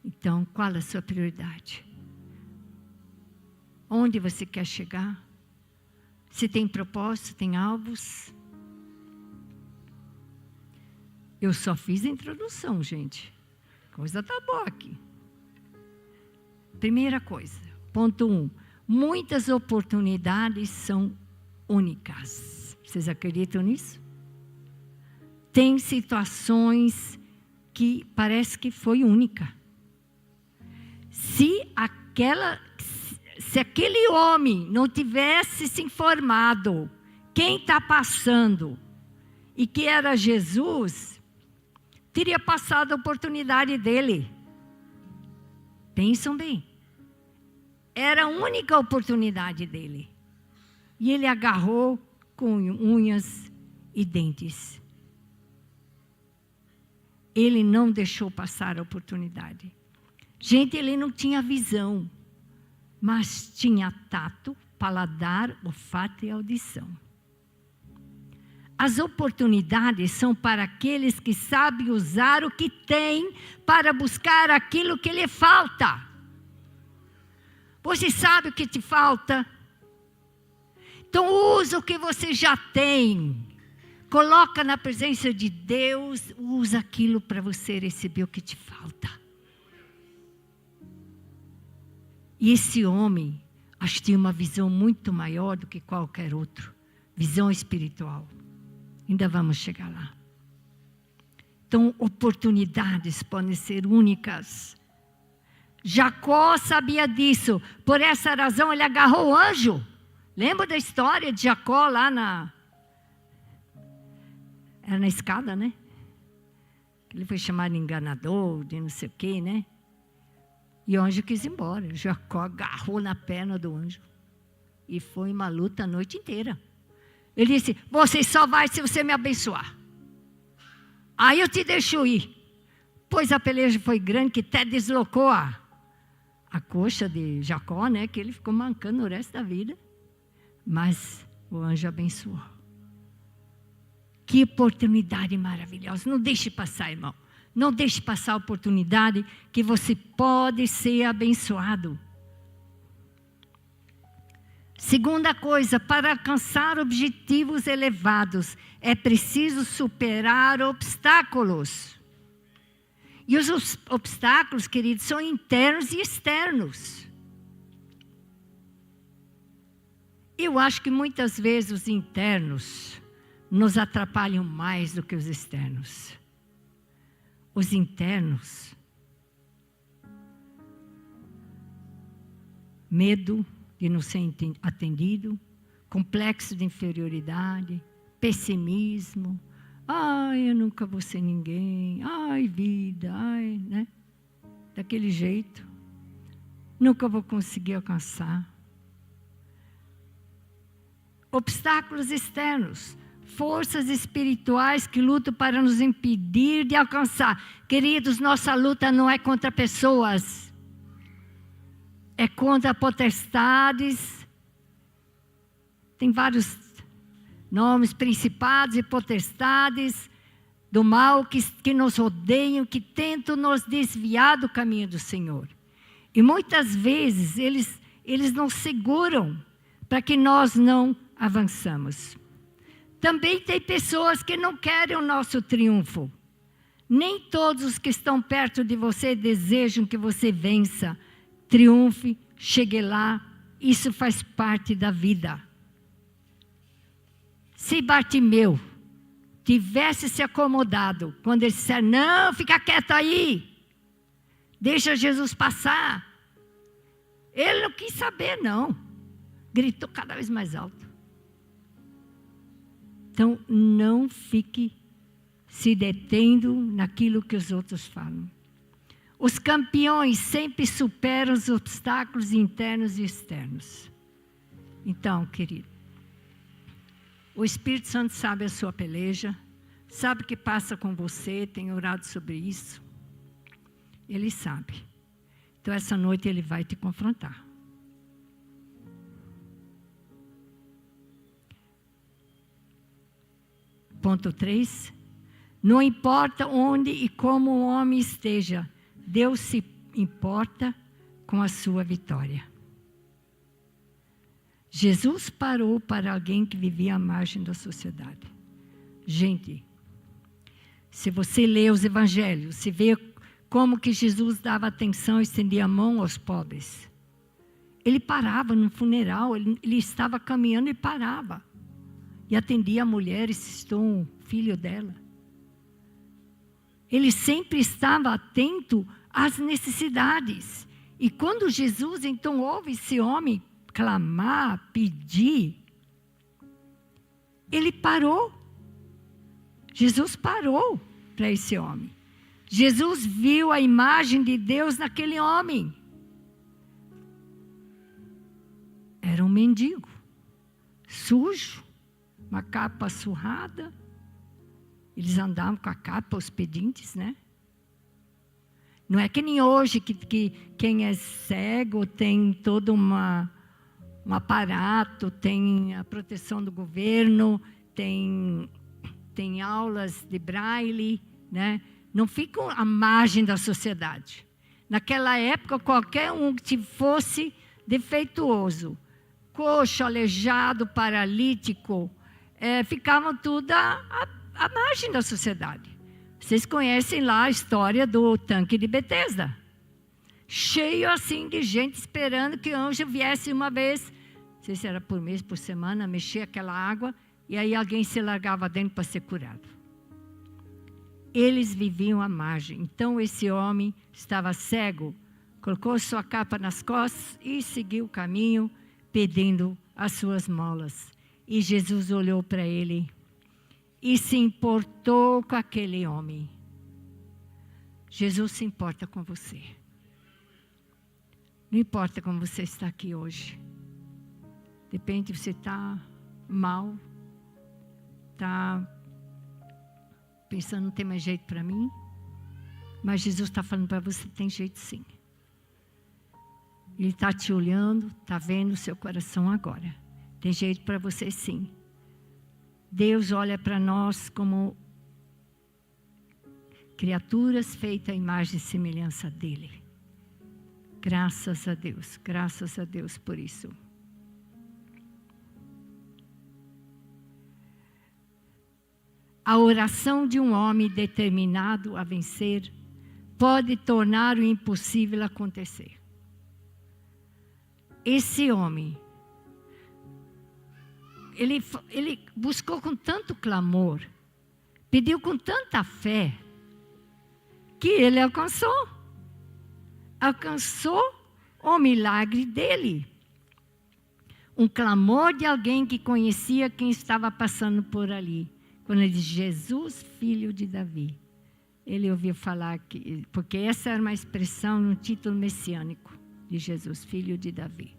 Então, qual é a sua prioridade? Onde você quer chegar? Se tem propósito, tem alvos? Eu só fiz a introdução, gente. A coisa está boa aqui. Primeira coisa, ponto 1. Muitas oportunidades são únicas. Vocês acreditam nisso? Tem situações que parece que foi única. Se aquele homem não tivesse se informado quem está passando e que era Jesus, teria passado a oportunidade dele. Pensam bem. Era a única oportunidade dele. E ele agarrou com unhas e dentes. Ele não deixou passar a oportunidade. Gente, ele não tinha visão, mas tinha tato, paladar, olfato e audição. As oportunidades são para aqueles que sabem usar o que têm para buscar aquilo que lhe falta. Você sabe o que te falta? Então usa o que você já tem. Coloca na presença de Deus, usa aquilo para você receber o que te falta. E esse homem, acho que tinha uma visão muito maior do que qualquer outro. Visão espiritual. Ainda vamos chegar lá. Então, oportunidades podem ser únicas. Jacó sabia disso. Por essa razão, ele agarrou o anjo. Lembra da história de Jacó lá era na escada, né? Ele foi chamado de enganador, de não sei o quê, né? E o anjo quis ir embora. Jacó agarrou na perna do anjo. E foi uma luta a noite inteira. Ele disse: você só vai se você me abençoar. Aí eu te deixo ir. Pois a peleja foi grande que até deslocou a coxa de Jacó, né? Que ele ficou mancando o resto da vida. Mas o anjo abençoou. Que oportunidade maravilhosa. Não deixe passar, irmão. Não deixe passar a oportunidade que você pode ser abençoado. Segunda coisa, para alcançar objetivos elevados, é preciso superar obstáculos. E os obstáculos, queridos, são internos e externos. Eu acho que muitas vezes os internos nos atrapalham mais do que os externos. Os internos, medo de não ser atendido, complexo de inferioridade, pessimismo. Ai, eu nunca vou ser ninguém. Ai, vida, ai, né? Daquele jeito. Nunca vou conseguir alcançar. Obstáculos externos. Forças espirituais que lutam para nos impedir de alcançar. Queridos, nossa luta não é contra pessoas. É contra potestades. Tem vários nomes, principados e potestades do mal que nos rodeiam, que tentam nos desviar do caminho do Senhor. E muitas vezes eles nos seguram para que nós não avançamos. Também tem pessoas que não querem o nosso triunfo. Nem todos os que estão perto de você desejam que você vença, triunfe, chegue lá. Isso faz parte da vida. Se Bartimeu tivesse se acomodado, quando ele disser, não, fica quieto aí, deixa Jesus passar. Ele não quis saber, não. Gritou cada vez mais alto. Então, não fique se detendo naquilo que os outros falam. Os campeões sempre superam os obstáculos internos e externos. Então, querido, o Espírito Santo sabe a sua peleja, sabe o que passa com você, tem orado sobre isso. Ele sabe. Então, essa noite ele vai te confrontar. Ponto 3. Não importa onde e como o homem esteja, Deus se importa com a sua vitória. Jesus parou para alguém que vivia à margem da sociedade. Gente, se você lê os evangelhos, se vê como que Jesus dava atenção e estendia a mão aos pobres. Ele parava no funeral, ele estava caminhando e parava. E atendia a mulher e citou um filho dela. Ele sempre estava atento às necessidades. E quando Jesus então ouve esse homem clamar, pedir, ele parou. Jesus parou para esse homem. Jesus viu a imagem de Deus naquele homem. Era um mendigo, sujo, uma capa surrada. Eles andavam com a capa, os pedintes, né? Não é que nem hoje, que quem é cego tem todo um aparato, tem a proteção do governo, tem aulas de braille, né? Não ficam à margem da sociedade. Naquela época, qualquer um que fosse defeituoso, coxo, aleijado, paralítico, ficavam tudo à margem da sociedade. Vocês conhecem lá a história do tanque de Betesda. Cheio assim de gente esperando que o anjo viesse uma vez, não sei se era por mês, por semana, mexer aquela água, e aí alguém se largava dentro para ser curado. Eles viviam à margem. Então esse homem estava cego, colocou sua capa nas costas e seguiu o caminho pedindo as suas molas. E Jesus olhou para ele e se importou com aquele homem. Jesus se importa com você. Não importa como você está aqui hoje. De repente você está mal, está pensando, não tem mais jeito para mim. Mas Jesus está falando para você, tem jeito sim. Ele está te olhando, está vendo o seu coração agora. Tem jeito para você sim. Deus olha para nós como criaturas feitas à imagem e semelhança dEle. Graças a Deus por isso. A oração de um homem determinado a vencer pode tornar o impossível acontecer. Esse homem, ele buscou com tanto clamor, pediu com tanta fé, que ele alcançou o milagre dele. Um clamor de alguém que conhecia quem estava passando por ali. Quando ele diz, Jesus, filho de Davi. Ele ouviu falar, porque essa era uma expressão no título messiânico de Jesus, filho de Davi.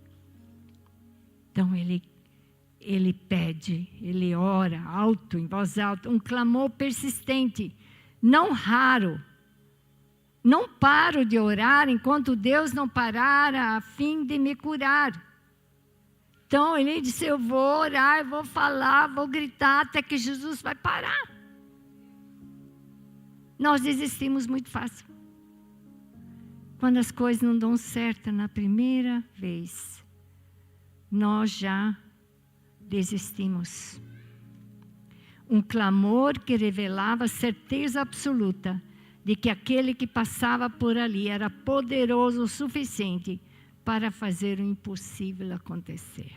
Então ele pede, ele ora alto, em voz alta, um clamor persistente, não raro. Não paro de orar enquanto Deus não parar a fim de me curar. Então ele disse, eu vou orar, eu vou falar, vou gritar até que Jesus vai parar. Nós desistimos muito fácil. Quando as coisas não dão certo na primeira vez, nós já desistimos. Um clamor que revelava certeza absoluta de que aquele que passava por ali era poderoso o suficiente para fazer o impossível acontecer.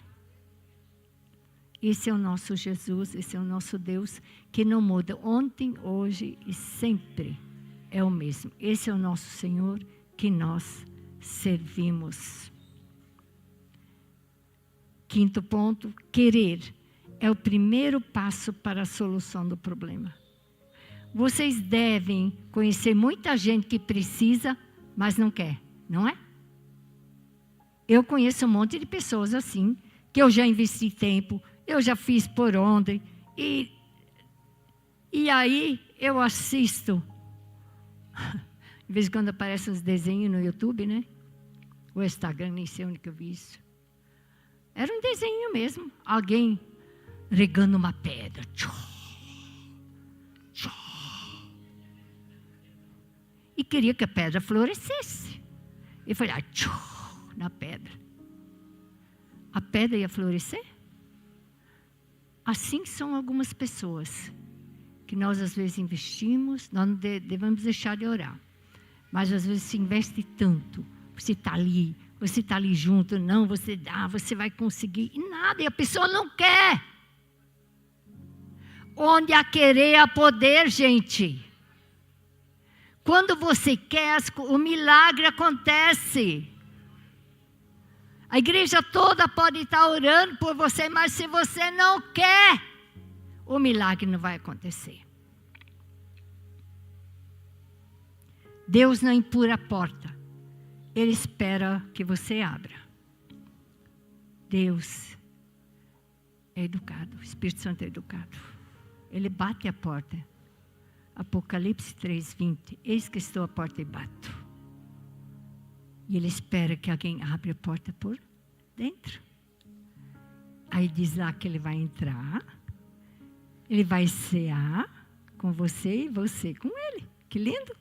Esse é o nosso Jesus, esse é o nosso Deus, que não muda ontem, hoje e sempre é o mesmo. Esse é o nosso Senhor que nós servimos. Quinto ponto, querer é o primeiro passo para a solução do problema. Vocês devem conhecer muita gente que precisa, mas não quer, não é? Eu conheço um monte de pessoas assim, que eu já investi tempo, eu já fiz por onde, e aí eu assisto. De vez em quando aparecem uns desenhos no YouTube, né? O Instagram, nem sei onde que eu vi isso. Era um desenho mesmo. Alguém regando uma pedra. E queria que a pedra florescesse. E foi lá, na pedra. A pedra ia florescer? Assim são algumas pessoas que nós às vezes investimos, nós não devemos deixar de orar. Mas às vezes se investe tanto, você está ali junto, não, você dá, você vai conseguir, e nada, e a pessoa não quer. Onde há querer, há poder, gente. Quando você quer, o milagre acontece. A igreja toda pode estar orando por você, mas se você não quer, o milagre não vai acontecer. Deus não empurra a porta. Ele espera que você abra. Deus é educado. O Espírito Santo é educado. Ele bate a porta. Apocalipse 3:20. Eis que estou à porta e bato. E ele espera que alguém abra a porta por dentro. Aí diz lá que ele vai entrar. Ele vai cear com você e você com ele. Que lindo.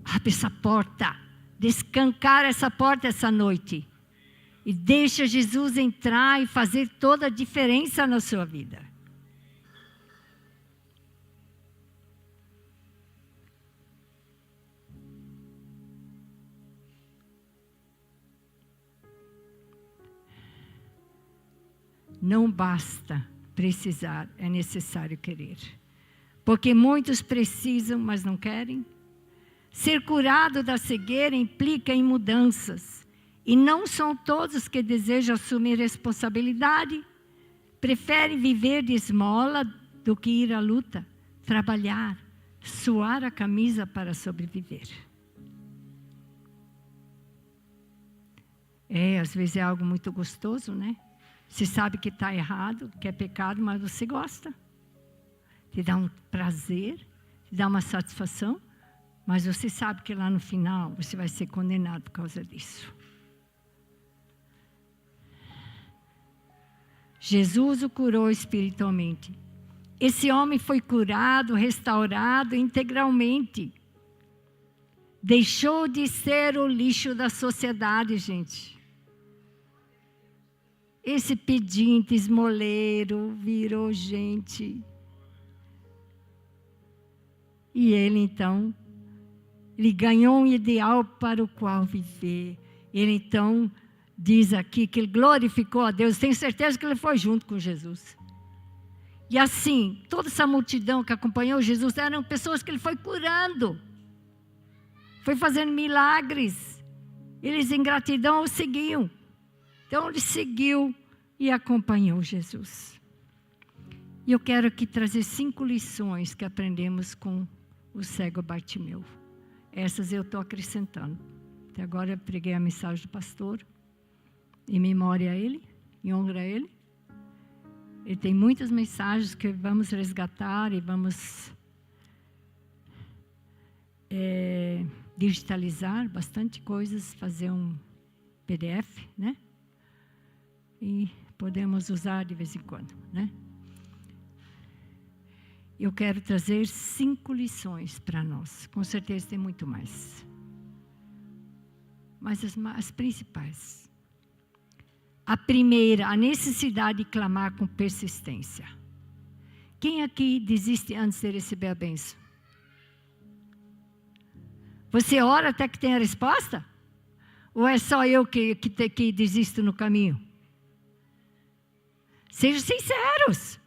Abre essa porta. Descancar essa porta essa noite. E deixa Jesus entrar e fazer toda a diferença na sua vida. Não basta precisar, é necessário querer. Porque muitos precisam, mas não querem. Ser curado da cegueira implica em mudanças. E não são todos que desejam assumir responsabilidade. Preferem viver de esmola do que ir à luta, trabalhar, suar a camisa para sobreviver. Às vezes é algo muito gostoso, né? Você sabe que está errado, que é pecado, mas você gosta. Te dá um prazer, te dá uma satisfação, mas você sabe que lá no final você vai ser condenado por causa disso. Jesus o curou espiritualmente. Esse homem foi curado, restaurado integralmente. Deixou de ser o lixo da sociedade, gente. Esse pedinte, esmoleiro, virou gente. E ele, então, ele ganhou um ideal para o qual viver. Ele, então, diz aqui que ele glorificou a Deus. Tenho certeza que ele foi junto com Jesus. E assim, toda essa multidão que acompanhou Jesus eram pessoas que ele foi curando. Foi fazendo milagres. Eles, em gratidão, o seguiam. Então, ele seguiu e acompanhou Jesus. E eu quero aqui trazer 5 lições que aprendemos com o cego Bartimeu. Essas eu estou acrescentando. Até agora eu preguei a mensagem do pastor, em memória a ele, em honra a ele. Ele tem muitas mensagens que vamos resgatar e vamos digitalizar bastante coisas, fazer um PDF, né? E podemos usar de vez em quando, né? Eu quero trazer 5 lições para nós. Com certeza tem muito mais. Mas as principais. A primeira, a necessidade de clamar com persistência. Quem aqui desiste antes de receber a bênção? Você ora até que tenha a resposta? Ou é só eu que desisto no caminho? Sejam sinceros.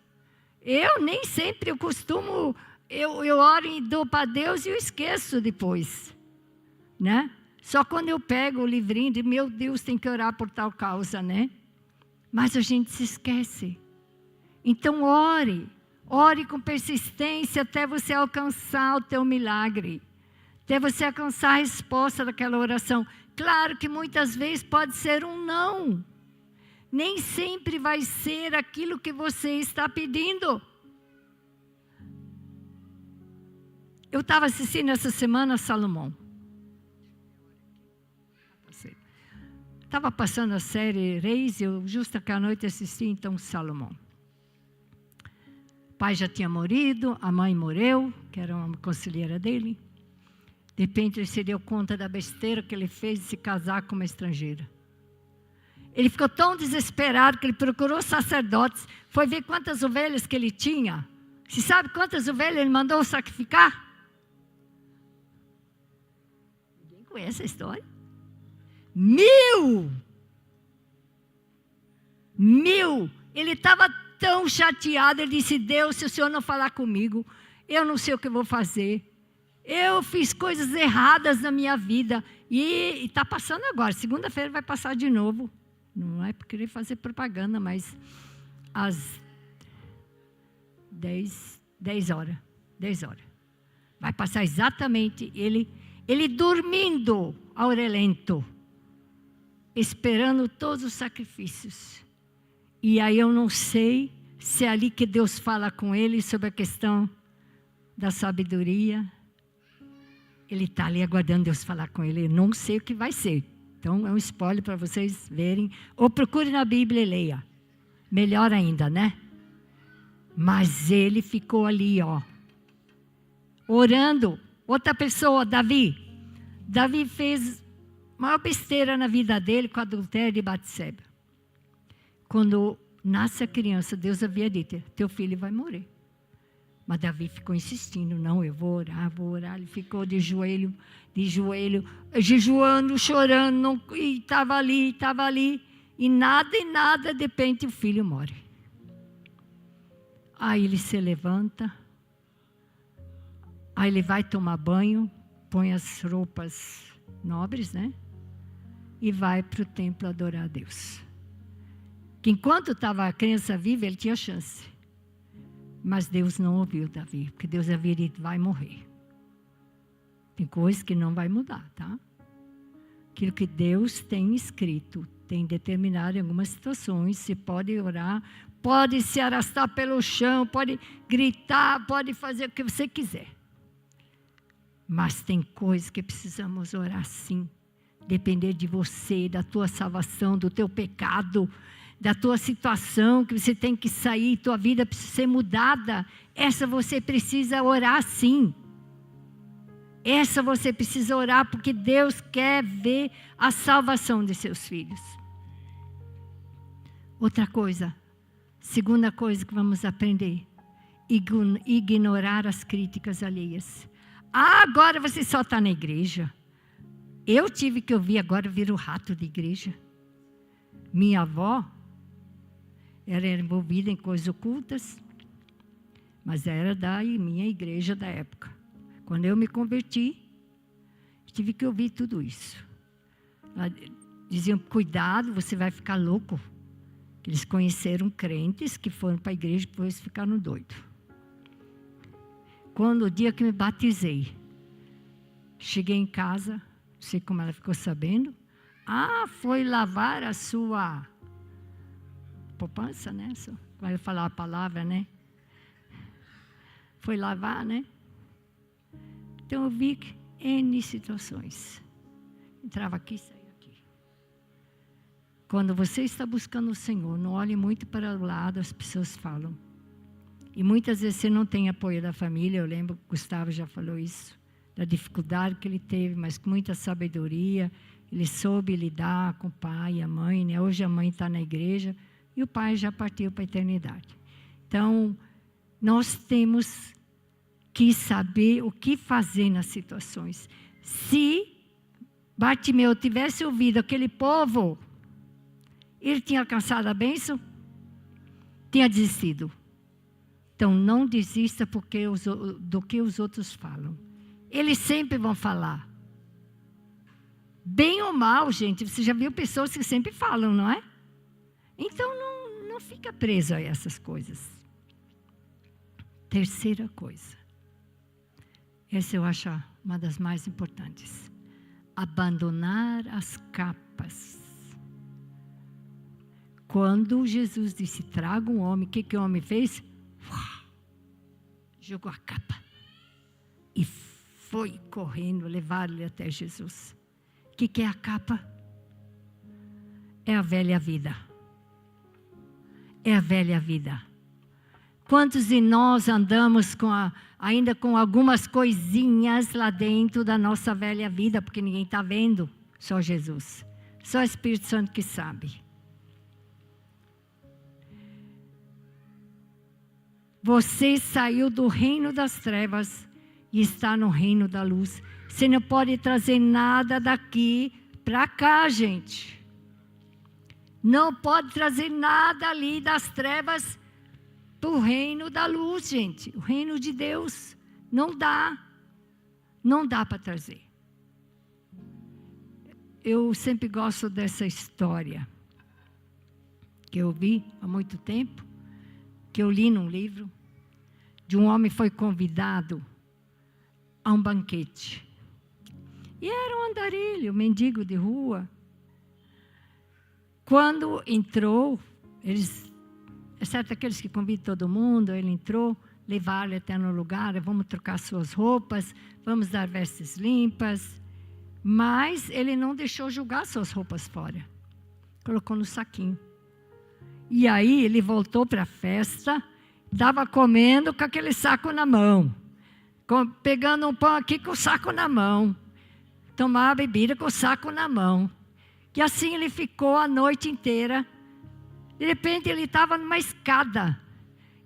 Eu nem sempre eu costumo, eu oro e dou para Deus e eu esqueço depois, né? Só quando eu pego o livrinho de, meu Deus, tem que orar por tal causa, né? Mas a gente se esquece. Então ore com persistência até você alcançar o teu milagre, até você alcançar a resposta daquela oração. Claro que muitas vezes pode ser um não. Nem sempre vai ser aquilo que você está pedindo. Eu estava assistindo essa semana Salomão. Estava passando a série Reis, eu justo aquela noite assisti então Salomão. O pai já tinha morrido, a mãe morreu, que era uma conselheira dele. De repente ele se deu conta da besteira que ele fez de se casar com uma estrangeira. Ele ficou tão desesperado que ele procurou sacerdotes, foi ver quantas ovelhas que ele tinha. Você sabe quantas ovelhas ele mandou sacrificar? Ninguém conhece a história? 1000! Ele estava tão chateado, ele disse, Deus, se o Senhor não falar comigo, eu não sei o que eu vou fazer. Eu fiz coisas erradas na minha vida. E está passando agora, segunda-feira vai passar de novo. Não é por querer fazer propaganda, mas às 10 horas. Vai passar exatamente ele dormindo, aurelento, esperando todos os sacrifícios. E aí eu não sei se é ali que Deus fala com ele sobre a questão da sabedoria. Ele está ali aguardando Deus falar com ele. Eu não sei o que vai ser. Então, é um spoiler para vocês verem. Ou procure na Bíblia e leia. Melhor ainda, né? Mas ele ficou ali, ó, orando. Outra pessoa, Davi. Davi fez a maior besteira na vida dele com o adultério de Batseba. Quando nasce a criança, Deus havia dito, teu filho vai morrer. Mas Davi ficou insistindo, não, eu vou orar. Ele ficou de joelho, jejuando, chorando, e estava ali. E nada, de repente o filho morre. Aí ele se levanta, aí ele vai tomar banho, põe as roupas nobres, né? E vai para o templo adorar a Deus. Que enquanto estava a criança viva, ele tinha chance. Mas Deus não ouviu Davi, porque Deus havia dito, vai morrer. Tem coisas que não vai mudar, tá? Aquilo que Deus tem escrito, tem determinado em algumas situações, você pode orar, pode se arrastar pelo chão, pode gritar, pode fazer o que você quiser. Mas tem coisas que precisamos orar sim. Depender de você, da tua salvação, do teu pecado, da tua situação, que você tem que sair, tua vida precisa ser mudada. Essa você precisa orar sim. Essa você precisa orar, porque Deus quer ver a salvação de seus filhos. Outra coisa, segunda coisa que vamos aprender, ignorar as críticas alheias. Ah, agora você só está na igreja. Eu tive que ouvir, agora vira o rato de igreja. Minha avó era envolvida em coisas ocultas, mas era da minha igreja da época. Quando eu me converti, tive que ouvir tudo isso. Diziam, cuidado, você vai ficar louco. Eles conheceram crentes que foram para a igreja e depois ficaram doidos. Quando o dia que me batizei, cheguei em casa, não sei como ela ficou sabendo. Ah, foi lavar a sua poupança, né? Vai falar a palavra, né? Foi lavar, né? Então eu vi que N situações. Entrava aqui e saía aqui. Quando você está buscando o Senhor, não olhe muito para o lado, as pessoas falam. E muitas vezes você não tem apoio da família. Eu lembro que o Gustavo já falou isso, da dificuldade que ele teve, mas com muita sabedoria, ele soube lidar com o pai e a mãe, né? Hoje a mãe está na igreja e o pai já partiu para a eternidade. Então, nós temos que saber o que fazer nas situações. Se Bartimeu tivesse ouvido aquele povo, ele tinha alcançado a bênção? tinha desistido. Então, não desista do que os outros falam. Eles sempre vão falar. Bem ou mal, gente. Você já viu pessoas que sempre falam, não é? Então, não fica preso a essas coisas. Terceira coisa. Essa eu acho uma das mais importantes. Abandonar as capas. Quando Jesus disse, traga um homem, o que o homem fez? Jogou a capa. E foi correndo levar ele até Jesus. O que é a capa? É a velha vida. É a velha vida. Quantos de nós andamos ainda com algumas coisinhas lá dentro da nossa velha vida, porque ninguém está vendo, só Jesus. Só o Espírito Santo que sabe. Você saiu do reino das trevas e está no reino da luz. Você não pode trazer nada daqui para cá, gente. Não pode trazer nada ali das trevas para o reino da luz, gente. O reino de Deus. Não dá. Não dá para trazer. Eu sempre gosto dessa história que eu vi há muito tempo, que eu li num livro, de um homem que foi convidado a um banquete. E era um andarilho, um mendigo de rua. Quando entrou, exceto aqueles que convidam todo mundo, ele entrou, levaram ele até no lugar, vamos trocar suas roupas, vamos dar vestes limpas. Mas ele não deixou jogar suas roupas fora. Colocou no saquinho. E aí ele voltou para a festa, estava comendo com aquele saco na mão. Pegando um pão aqui com o saco na mão. Tomava a bebida com o saco na mão. E assim ele ficou a noite inteira. De repente ele estava numa escada.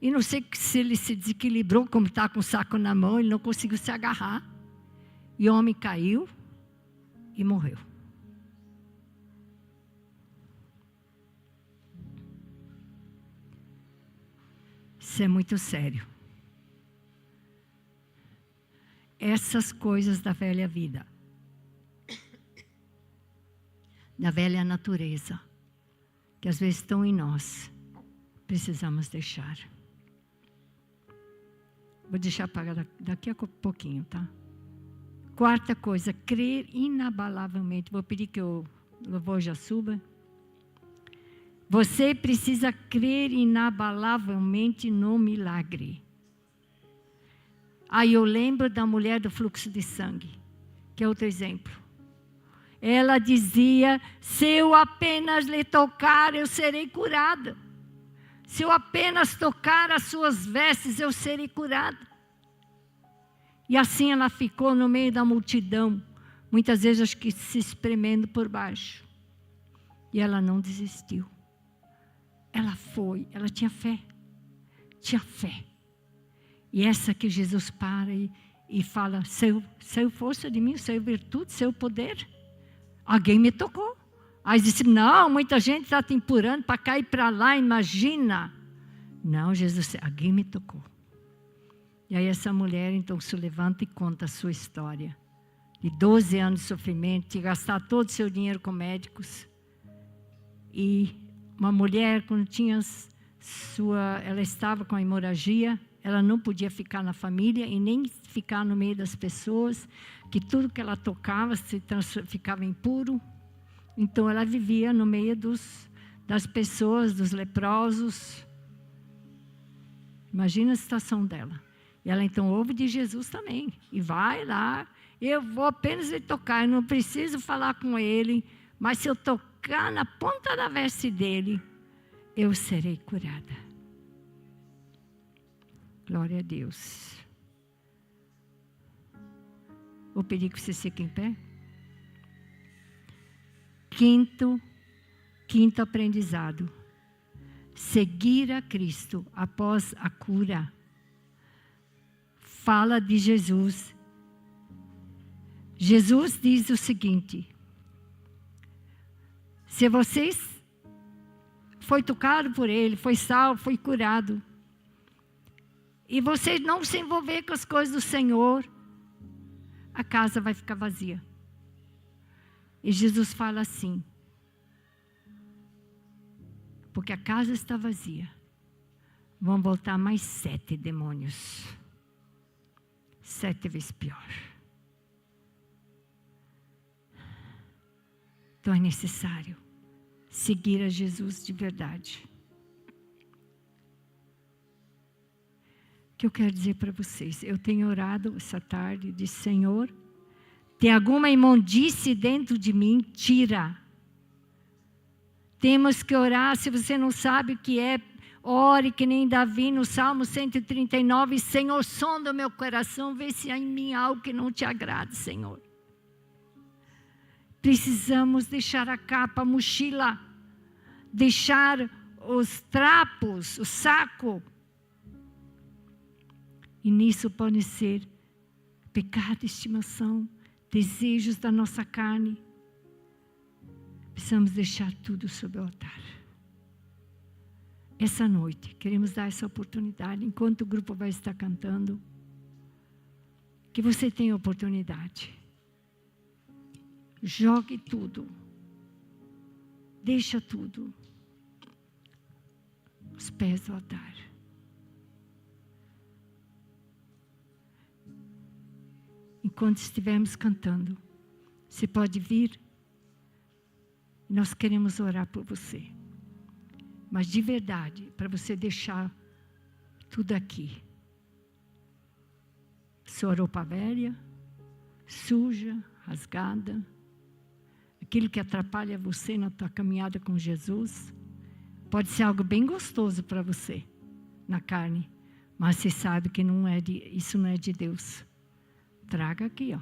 E não sei se ele se desequilibrou, como está com o saco na mão, ele não conseguiu se agarrar. E o homem caiu e morreu. Isso é muito sério. Essas coisas da velha vida, da velha natureza, que às vezes estão em nós, precisamos deixar. Vou deixar para daqui a pouquinho, tá? Quarta coisa, crer inabalavelmente. Vou pedir que o louvor já suba. Você precisa crer inabalavelmente no milagre. Aí eu lembro da mulher do fluxo de sangue, que é outro exemplo. Ela dizia, se eu apenas lhe tocar, eu serei curada. Se eu apenas tocar as suas vestes, eu serei curada. E assim ela ficou no meio da multidão, muitas vezes acho que se espremendo por baixo. E ela não desistiu. Ela foi, ela tinha fé. Tinha fé. E essa que Jesus para e fala, saiu força de mim, saiu virtude, saiu poder. Alguém me tocou. Aí disse, não, muita gente está te empurrando para cá e para lá, imagina. Não, Jesus disse, alguém me tocou. E aí essa mulher então se levanta e conta a sua história. De 12 anos de sofrimento, de gastar todo o seu dinheiro com médicos. E uma mulher, quando tinha ela estava com a hemorragia, ela não podia ficar na família e nem ficar no meio das pessoas, que tudo que ela tocava ficava impuro. Então ela vivia no meio das pessoas, dos leprosos. Imagina a situação dela. E ela então ouve de Jesus também. E vai lá, eu vou apenas lhe tocar, eu não preciso falar com ele, mas se eu tocar na ponta da veste dele, eu serei curada. Glória a Deus. Vou pedir que você fique em pé. Quinto aprendizado. Seguir a Cristo após a cura. Fala de Jesus. Jesus diz o seguinte: se vocês foi tocado por Ele, foi salvo, foi curado. E você não se envolver com as coisas do Senhor, a casa vai ficar vazia. E Jesus fala assim, porque a casa está vazia, vão voltar mais 7 demônios. 7 vezes pior. Então é necessário seguir a Jesus de verdade. O que eu quero dizer para vocês? Eu tenho orado essa tarde e disse, Senhor, tem alguma imundície dentro de mim? Tira. Temos que orar. Se você não sabe o que é, ore que nem Davi no Salmo 139. Senhor, sonda o meu coração, vê se há em mim algo que não te agrade, Senhor. Precisamos deixar a capa, a mochila, deixar os trapos, o saco. E nisso pode ser pecado, estimação, desejos da nossa carne. Precisamos deixar tudo sobre o altar. Essa noite, queremos dar essa oportunidade, enquanto o grupo vai estar cantando, que você tenha oportunidade. Jogue tudo. Deixa tudo aos pés do altar. Enquanto estivermos cantando, você pode vir. Nós queremos orar por você. Mas de verdade, para você deixar tudo aqui. Sua roupa velha, suja, rasgada. Aquilo que atrapalha você na tua caminhada com Jesus. Pode ser algo bem gostoso para você, na carne. Mas você sabe que isso não é de Deus. Traga aqui, ó.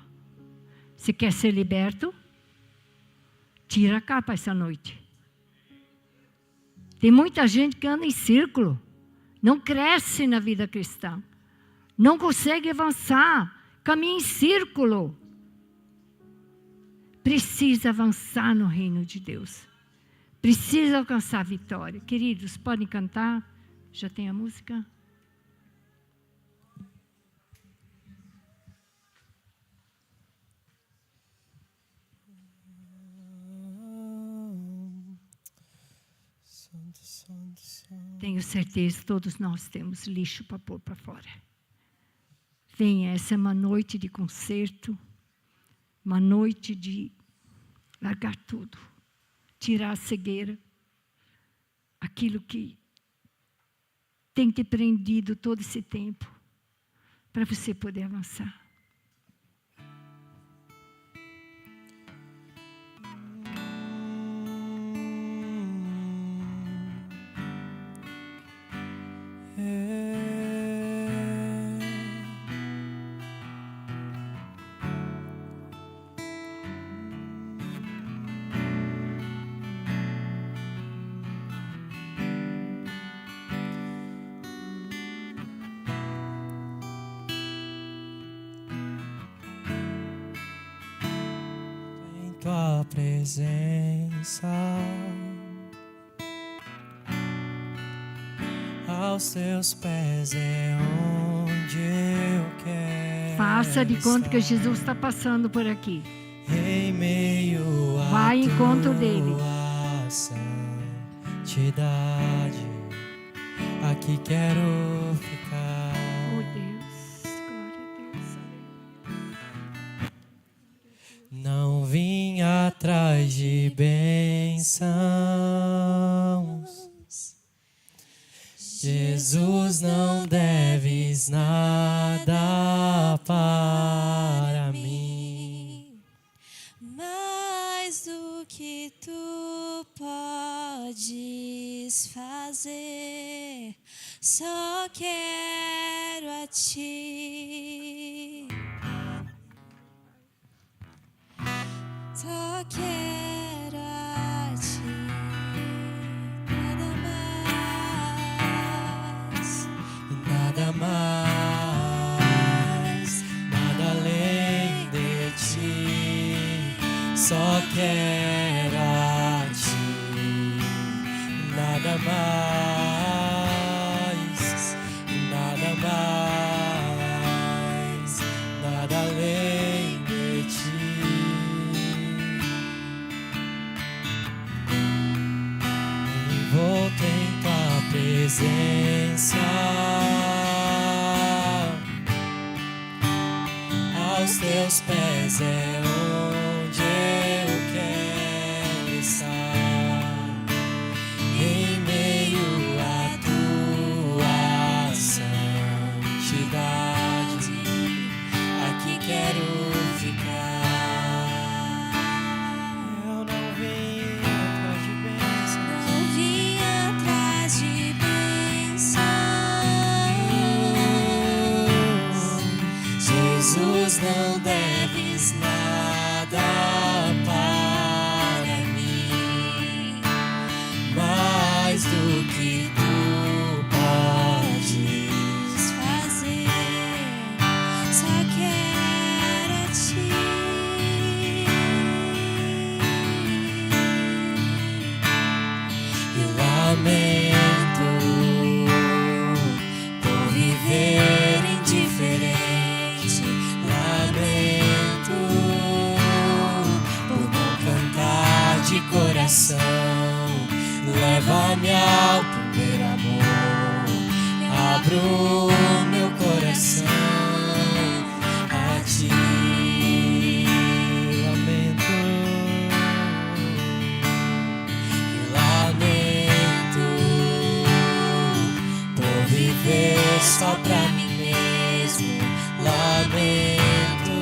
Se quer ser liberto, tira a capa essa noite. Tem muita gente que anda em círculo, não cresce na vida cristã, não consegue avançar, caminha em círculo. Precisa avançar no reino de Deus. Precisa alcançar a vitória. Queridos, podem cantar? Já tem a música? Tenho certeza que todos nós temos lixo para pôr para fora. Venha, essa é uma noite de concerto, uma noite de largar tudo, tirar a cegueira, aquilo que tem te prendido todo esse tempo, para você poder avançar. Tua presença, aos teus pés é onde eu quero. Faça de conta que Jesus está passando por aqui. Em meio a Vai em encontro dele. tua santidade, aqui quero ficar. Oh Deus, glória a Deus, aleluia. Não vim atrás de bênçãos, Jesus, não deves nada para mim, mais do que tu podes fazer, só quero a ti. Só quero a ti, nada mais, nada além de ti. Só quero a ti, nada nada além de ti. Envolto em tua presença, aos teus pés é onde eu quero estar, em meio à tua santidade, aqui quero ficar. Eu não vim atrás de bênçãos, Não vim atrás de bênçãos. Jesus, não deves nada para mim, mais do que tu podes. Fazer, só quero a ti. Eu lamento por viver indiferente, lamento por não cantar de coração. Leva-me ao primeiro amor, abro meu coração a ti. Lamento por viver só pra mim mesmo. Lamento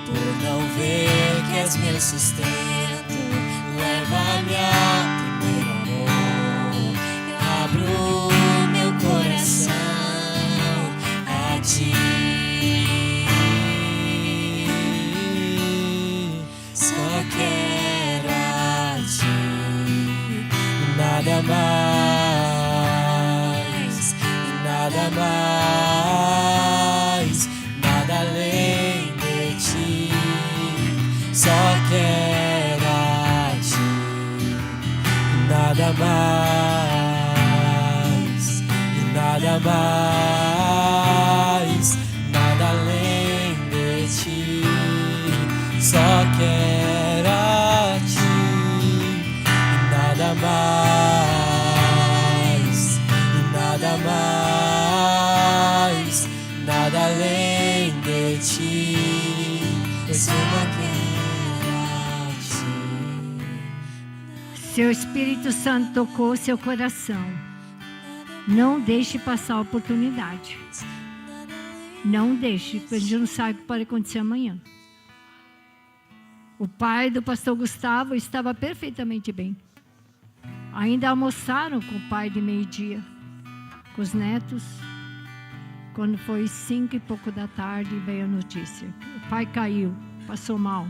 por não ver que és meu sustento. Leva-me ao primeiro amor, eu abro meu coração a ti. Só quero a ti, nada mais, nada além de ti. Só quero a ti, nada mais, nada além de ti. Só quero a ti, nada mais, nada além de ti. Eu só quero a ti. Seu Espírito Santo tocou seu coração. Não deixe passar a oportunidade. Não deixe, porque a gente não sabe o que pode acontecer amanhã. O pai do pastor Gustavo estava perfeitamente bem. Ainda almoçaram com o pai de meio-dia, com os netos. Quando foi 5 e pouco da tarde, veio a notícia. O pai caiu, passou mal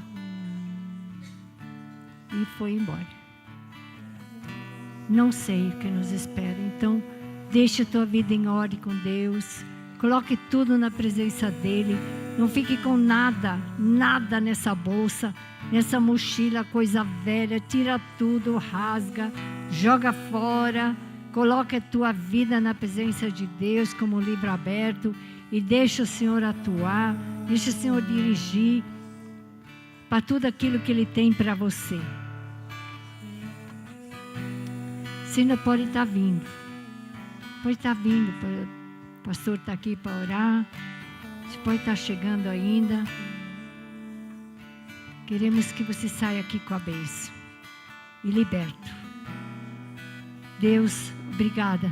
e foi embora. Não sei o que nos espera. Então, deixe a tua vida em ordem com Deus. Coloque tudo na presença dEle. Não fique com nada nessa bolsa, nessa mochila, coisa velha. Tira tudo, rasga, joga fora. Coloque a tua vida na presença de Deus como um livro aberto e deixa o Senhor atuar, deixa o Senhor dirigir para tudo aquilo que Ele tem para você. Você ainda pode estar vindo. Pode estar vindo. O pastor está aqui para orar. Você pode estar chegando ainda. Queremos que você saia aqui com a bênção e liberto. Deus, obrigada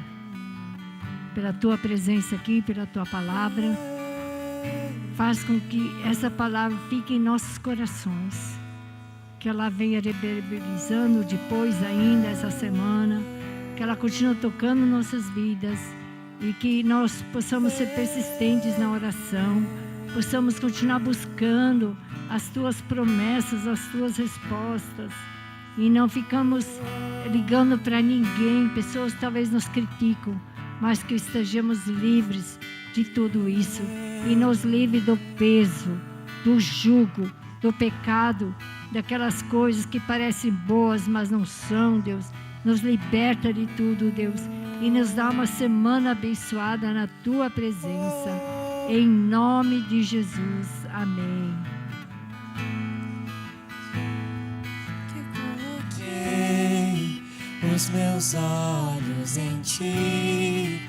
pela tua presença aqui, pela tua palavra. Faz com que essa palavra fique em nossos corações. Que ela venha reverberizando depois ainda essa semana. Que ela continue tocando nossas vidas. E que nós possamos ser persistentes na oração. Possamos continuar buscando as tuas promessas, as tuas respostas. E não ficamos ligando para ninguém. Pessoas talvez nos criticam. Mas que estejamos livres de tudo isso. E nos livre do peso, do jugo, do pecado, daquelas coisas que parecem boas, mas não são, Deus. nos liberta de tudo, Deus, e nos dá uma semana abençoada na Tua presença. Em nome de Jesus. Amém. Coloquei os meus olhos em Ti,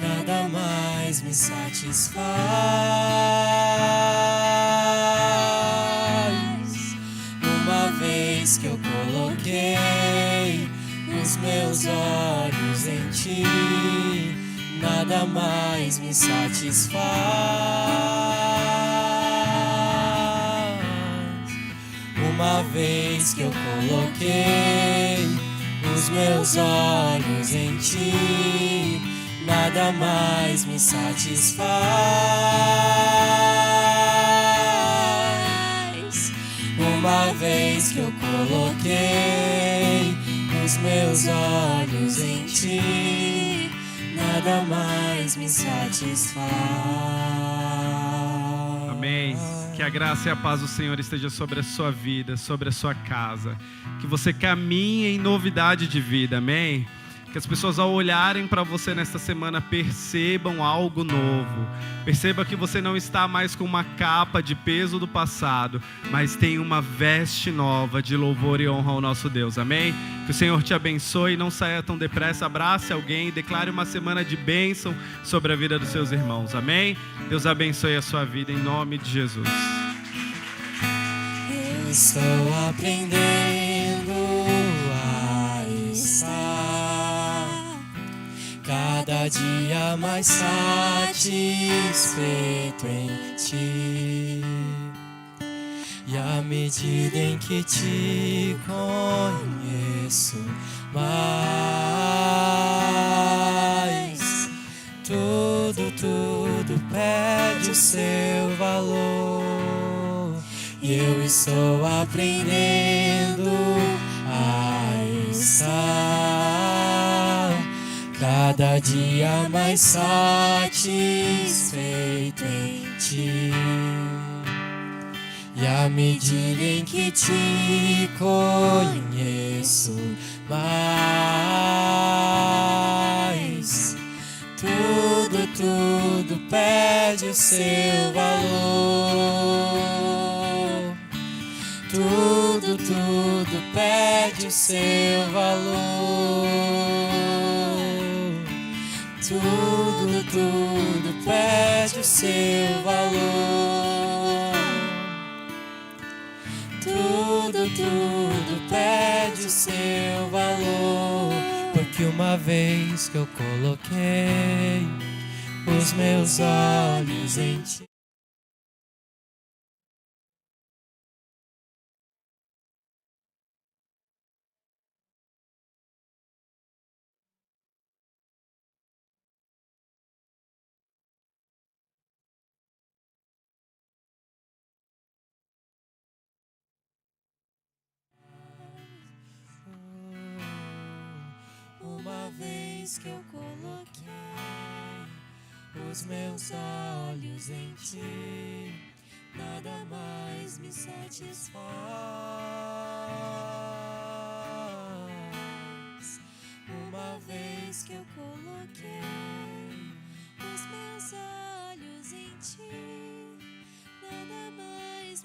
nada mais me satisfaz. Uma vez que eu coloquei os meus olhos em Ti, nada mais me satisfaz. Uma vez que eu coloquei os meus olhos em Ti, nada mais me satisfaz. Uma vez que eu coloquei os meus olhos em Ti, nada mais me satisfaz. Amém. Que a graça e a paz do Senhor esteja sobre a sua vida, sobre a sua casa. Que você caminhe em novidade de vida, amém? Que as pessoas, ao olharem para você nesta semana, percebam algo novo. Perceba que você não está mais com uma capa de peso do passado, mas tem uma veste nova de louvor e honra ao nosso Deus, amém? Que o Senhor te abençoe, não saia tão depressa, abrace alguém e declare uma semana de bênção sobre a vida dos seus irmãos, amém? Deus abençoe a sua vida em nome de Jesus. Eu estou aprendendo a estar cada dia mais satisfeito em Ti. E à medida em que Te conheço mais, tudo perde o seu valor. E eu estou aprendendo a estar cada dia mais satisfeito em Ti. E à medida em que Te conheço mais, tudo perde o seu valor. Tudo perde o seu valor. Tudo perde o seu valor. Tudo perde o seu valor. Porque uma vez que eu coloquei os meus olhos em Ti. Uma vez que eu coloquei os meus olhos em Ti, nada mais me satisfaz. Uma vez que eu coloquei os meus olhos em Ti,